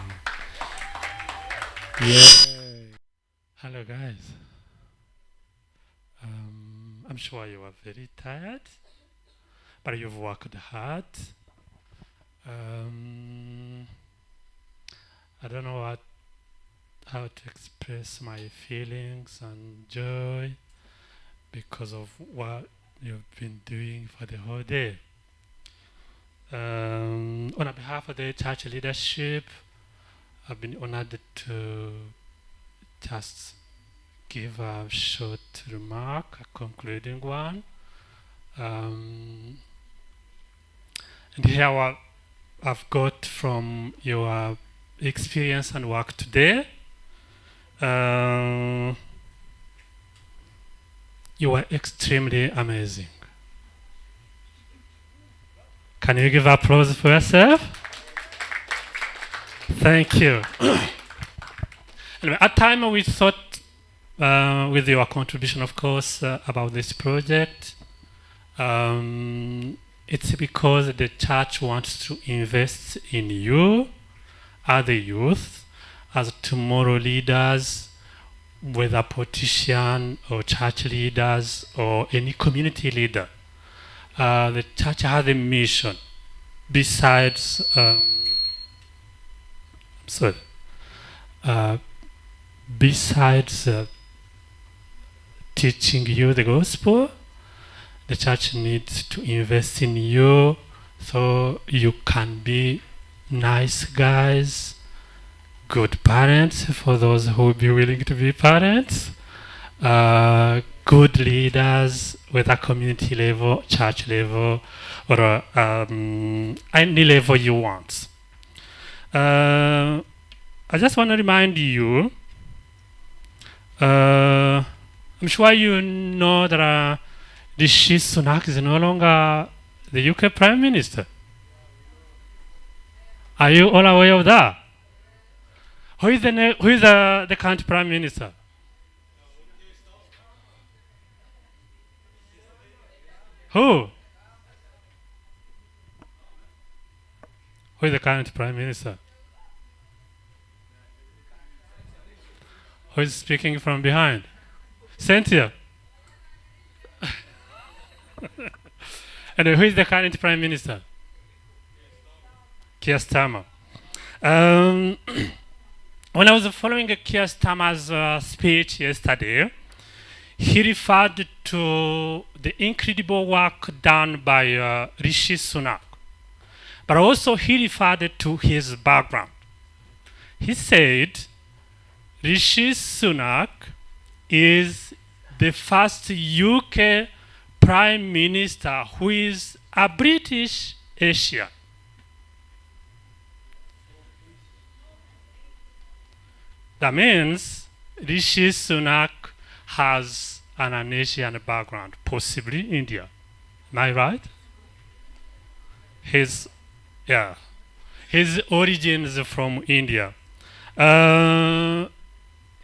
Yeah. Hello, guys. I'm sure you are very tired, but you've worked hard. I don't know how to express my feelings and joy because of what you've been doing for the whole day. On behalf of the church leadership, I've been honored to just give a short remark, a concluding one. And here what I've got from your experience and work today. You were extremely amazing. Can you give applause for yourself? Thank you. Anyway, at time we thought, with your contribution, of course, about this project, it's because the church wants to invest in you, as the youth, as tomorrow leaders, whether politician or church leaders or any community leader. The church has a mission besides besides teaching you the gospel. The church needs to invest in you so you can be nice guys, good parents for those who will be willing to be parents, good leaders, whether community level, church level, or any level you want. I just want to remind you, I'm sure you know that Rishi Sunak is no longer the UK Prime Minister. Are you all aware of that? Who is the current Prime Minister? Who? Who is the current Prime Minister? Who is speaking from behind? Cynthia. And who is the current Prime Minister? Keir Starmer. When I was following Keir Starmer's speech yesterday, he referred to the incredible work done by Rishi Sunak. But also he referred to his background. He said Rishi Sunak is the first UK Prime Minister who is a British Asian. That means Rishi Sunak has an Asian background, possibly India. Am I right? His origins from India.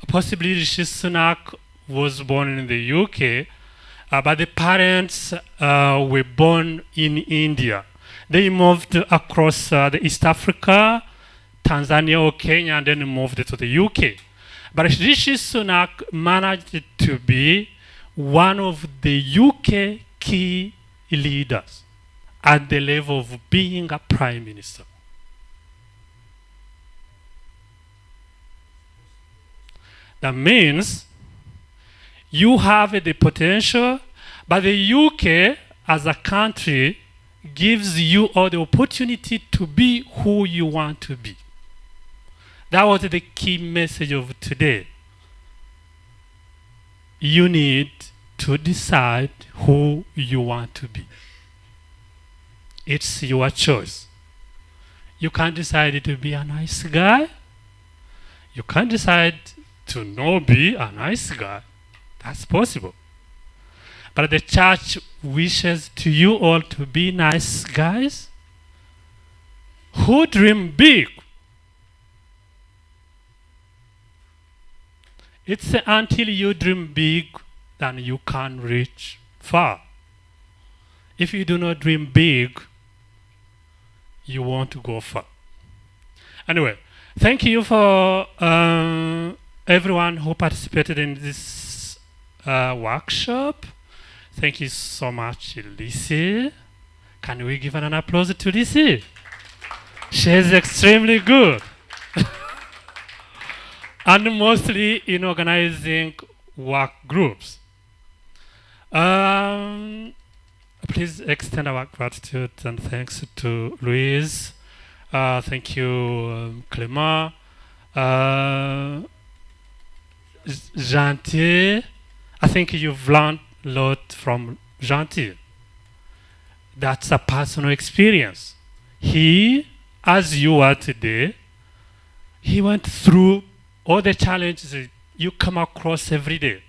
Possibly Rishi Sunak was born in the UK, but the parents were born in India. They moved across the East Africa, Tanzania or Kenya, and then moved to the UK. But Rishi Sunak managed to be one of the UK key leaders at the level of being a prime minister. That means you have the potential, but the UK as a country gives you all the opportunity to be who you want to be. That was the key message of today. You need to decide who you want to be. It's your choice. You can't decide to be a nice guy. You can't decide to not be a nice guy. That's possible. But the church wishes to you all to be nice guys who dream big. It's until you dream big that you can reach far. If you do not dream big, you won't go far. Anyway, thank you for everyone who participated in this workshop. Thank you so much, Lizzie. Can we give an applause to Lizzie? She's extremely good. And mostly in organizing work groups. Please extend our gratitude and thanks to Louise. Thank you, Clément. Gentil. I think you've learned a lot from Gentil. That's a personal experience. He, as you are today, he went through all the challenges you come across every day.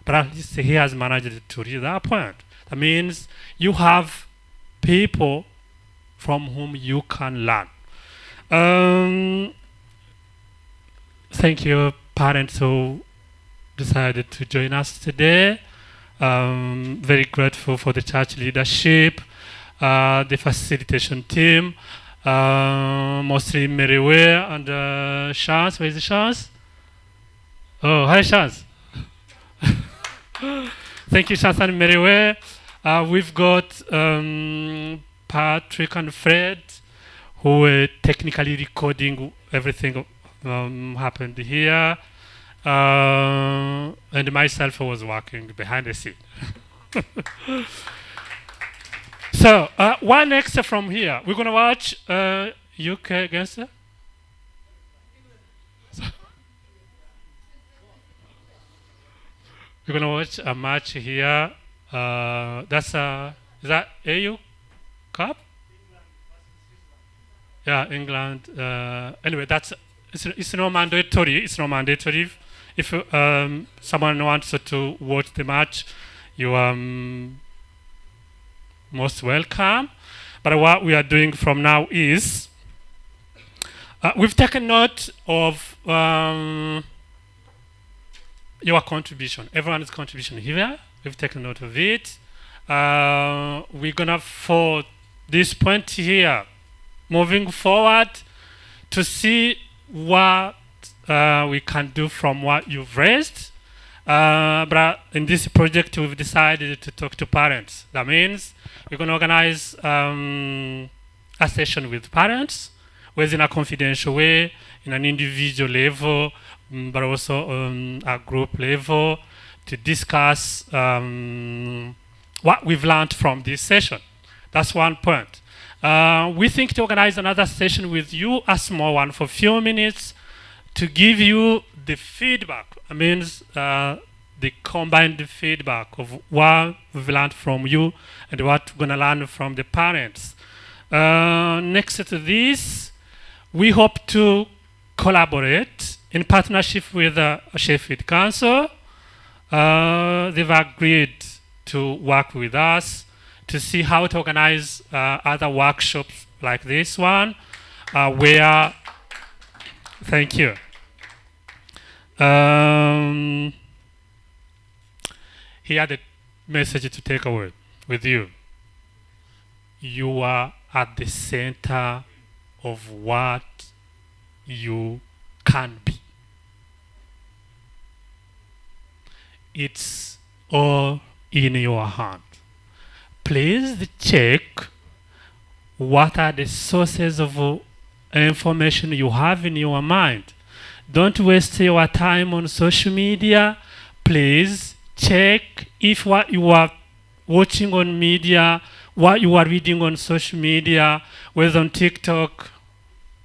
But at least he has managed to reach that point. That means you have people from whom you can learn. Thank you, parents who decided to join us today. Very grateful for the church leadership, the facilitation team, mostly Merriwear and Chance. Where is the Chance? Oh, hi, Chance. Thank you, Chance and Merriwear. We've got Patrick and Fred, who were technically recording everything happened here. And myself was working behind the scene. So, what next from here? We're going to watch UK against we're going to watch a match here. That's is that AU Cup? Yeah, England. Anyway, that's it's not mandatory. It's not mandatory. If someone wants to watch the match, you are most welcome. But what we are doing from now is we've taken note of your contribution, everyone's contribution here. We've taken note of it. We're gonna, for this point here, moving forward to see what we can do from what you've raised. But in this project, we've decided to talk to parents. That means we're going to organize a session with parents, whether in a confidential way, in an individual level, but also on a group level, to discuss what we've learned from this session. That's one point. We think to organize another session with you, a small one for a few minutes, to give you the feedback. It means the combined feedback of what we've learned from you and what we're going to learn from the parents. Next to this, we hope to collaborate in partnership with Sheffield Council. They've agreed to work with us to see how to organize other workshops like this one. where. Thank you. He had a message to take away with you. You are at the center of what you can be. It's all in your hand. Please check what are the sources of information you have in your mind. Don't waste your time on social media. Please check if what you are watching on media, what you are reading on social media, whether on TikTok,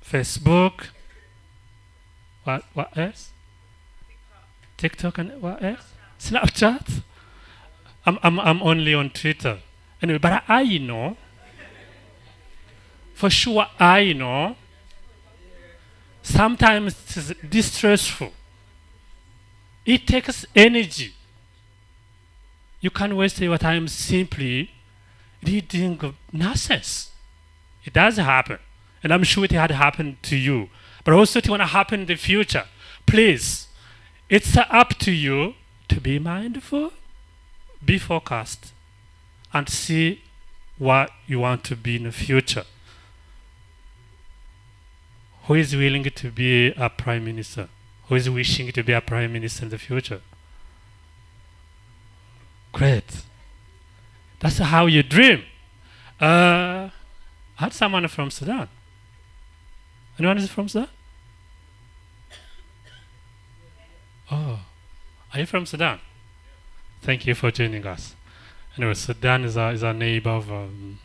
Facebook, what else? TikTok and what else? Snapchat? I'm only on Twitter. Anyway, but I know, for sure I know, sometimes it's distressful. It takes energy. You can't waste your time simply reading nonsense. It does happen. And I'm sure it had happened to you. But also it want to happen in the future. Please, it's up to you to be mindful, be focused, and see what you want to be in the future. Who is willing to be a prime minister? Who is wishing to be a prime minister in the future? Great. That's how you dream. I had someone from Sudan. Anyone is from Sudan? Oh, are you from Sudan? Thank you for joining us. Anyway, Sudan is a neighbor of an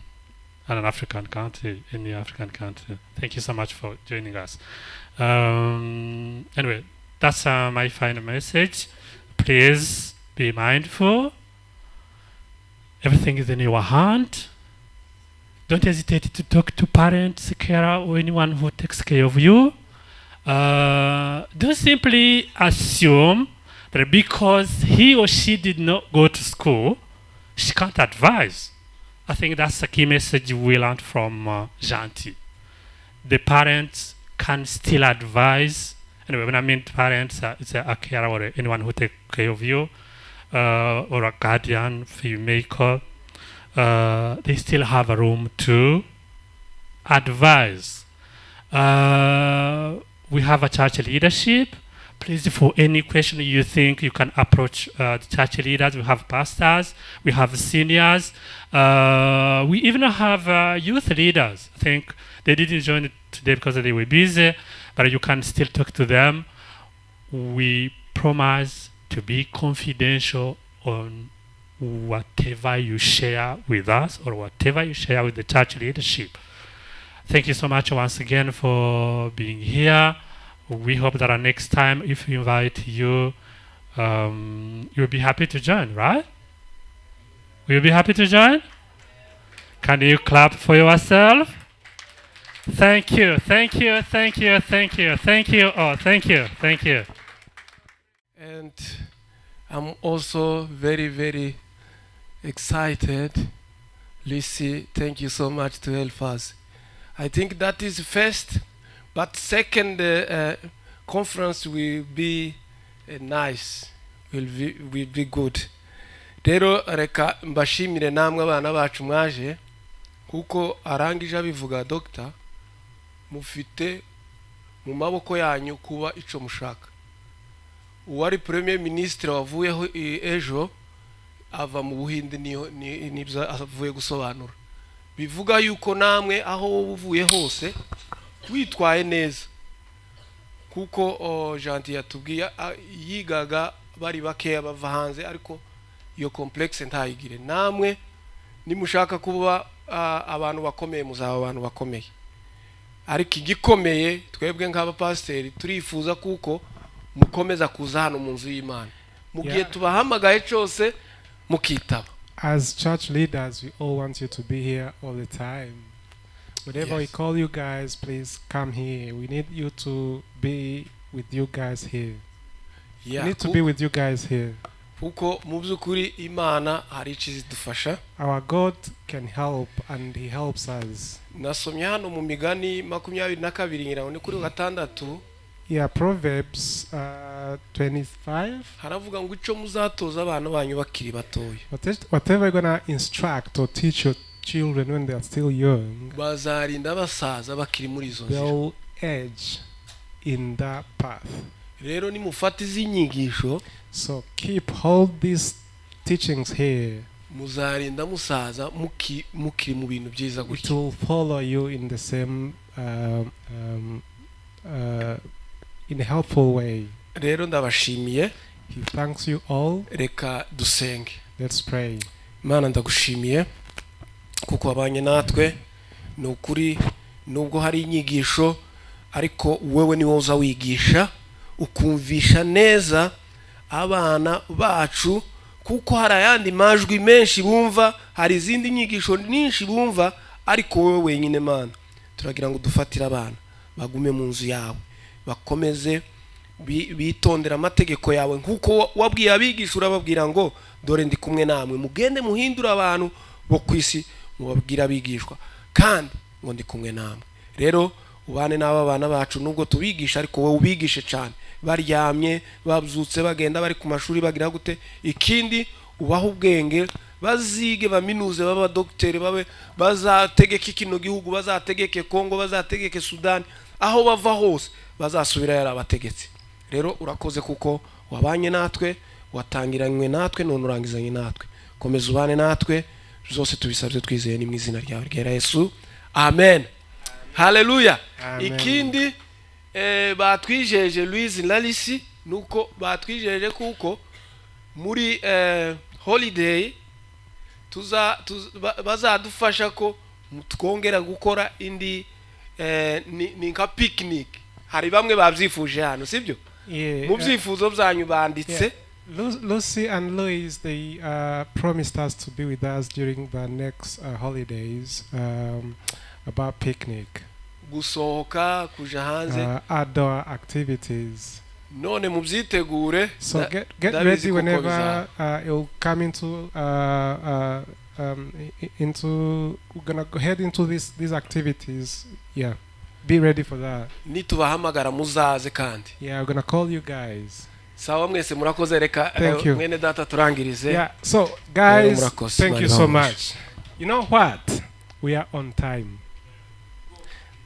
African country, in the African country. Thank you so much for joining us. Anyway, that's my final message. Please be mindful. Everything is in your hand. Don't hesitate to talk to parents, carer, or anyone who takes care of you. Don't simply assume that because he or she did not go to school, she can't advise. I think that's the key message we learned from Janti. The parents can still advise. Anyway, when I mean parents, it's a carer or anyone who takes care of you, or a guardian, filmmaker. They still have a room to advise. We have a church leadership. Please, for any question you think, you can approach the church leaders. We have pastors, we have seniors, we even have youth leaders. I think they didn't join today because they were busy, but you can still talk to them. We promise to be confidential on whatever you share with us or whatever you share with the church leadership. Thank you so much once again for being here. We hope that next time, if we invite you, you'll be happy to join, right? Will you be happy to join? Can you clap for yourself? Thank you, thank you, thank you, thank you, thank you. Oh, thank you, thank you. And I'm also very, very excited. Lucy, thank you so much to help us. I think that is first, but second conference will be nice, will be good. Rero reka mbashimire namwe abana bacu mwaje kuko arangije abivuga Dr. mufite mu maboko yanyu kuba ico mushaka. Uwari Premier Ministre wavuyeho ejo ava mu Buhinde nibyo avuye gusobanura. Bivuga yuko namwe aho uvuye hose witwaye neza. Kuko Janti yatubwiye yigaga bari bakeya bava hanze ariko iyo complexe ntayigire. Namwe nimushaka kuba abantu bakomeye muzaba abantu bakomeye. Ariko igikomeye twebwe nk'abapasteri turifuza kuko mukomeza kuza hano mu nzu y'Imana. Mugiye tubahamagaye cyose mukitaba. As church leaders, we all want you to be here all the time. Whenever we call you guys, please come here. We need you to be with you guys here. We need to be with you guys here. kuko mu by'ukuri imana hari ikizidufasha. Our God can help and he helps us. Nasomye hano mu migani 22 ngira ni kuri 6. Yeah, Proverbs 25. Haravuga ngo ico muzatoza abana banyu bakiri batoya. Whatever you're gonna instruct or teach your children when they are still young, bazarinda basaza bakiri muri izo nzira. They'll age in that path. Rero nimufata izi nyigisho, so keep hold these teachings here. Muzarinda musaza mukiri mu bintu byiza gutya. It will follow you in the same in a helpful way. Rero ndabashimiye. He thanks you all. Reka dusenge. Let's pray. Mana ndagushimiye kuko wabanye natwe, ni ukuri nubwo hari inyigisho ariko wewe ni wowe uza wigisha ukumvisha neza abana bacu, kuko hari ayandi majwi menshi bumva, hari izindi nyigisho nyinshi bumva, ariko wowe wenyine Mana turagira ngo dufatire abana bagume mu nzu yawe, bakomeze bitondera amategeko yawe nkuko wabwiye abigisha, urababwira ngo dore ndi kumwe namwe, mugende muhindura abantu bo kwisi, mubabwira abigishwa kandi ngo ndi kumwe namwe. Rero ubane n'aba bana bacu nubwo tubigisha, ariko wowe ubigishe cyane, baryamye babyutse bagenda bari ku mashuri bagira gute, ikindi ubaho ubwenge, bazige baminuze, baba docteur, babe bazategeke kino gihugu, bazategeke Kongo, bazategeke Sudan, aho bava hose bazasubira yarabategetse. Rero urakoze kuko wabanye natwe, watangiranywe natwe, none urangizanye natwe. Komeza ubane natwe, zose tubisabye twizeye ni mu izina ryawe ryera Yesu, amen. Haleluya. Ikindi batwijeje Louise Lalisi nuko batwijeje kuko muri holiday bazadufasha ko twongera gukora indi ni nka picnic. Hari bamwe babyifuje hano, sibyo? Mu byifuzo byanyu banditse. Lucy and Louise, they promised us to be with us during the next holidays about picnic. Gusohoka kuja hanze. Outdoor activities. None mubyitegure. So get ready whenever it'll come into we're gonna go head into these activities. Yeah, be ready for that. Nitubahamagara muzaze kandi. Yeah, we're gonna call you guys. Sawa mwese murakoze, reka mwene data turangirize. Yeah, so guys, thank you so much. You know what? We are on time.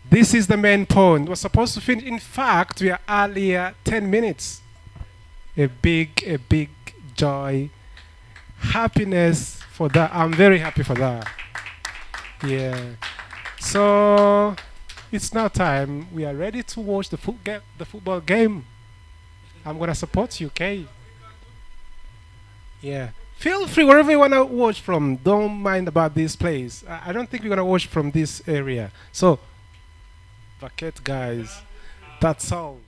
This is the main point. We're supposed to finish. In fact, we are earlier 10 minutes. A big joy, happiness for that. I'm very happy for that. Yeah. So it's now time. We are ready to watch the football game. I'm gonna support you, okay? Yeah. Feel free wherever you wanna watch from. Don't mind about this place. I don't think we're gonna watch from this area. So, vacate, guys. That's all.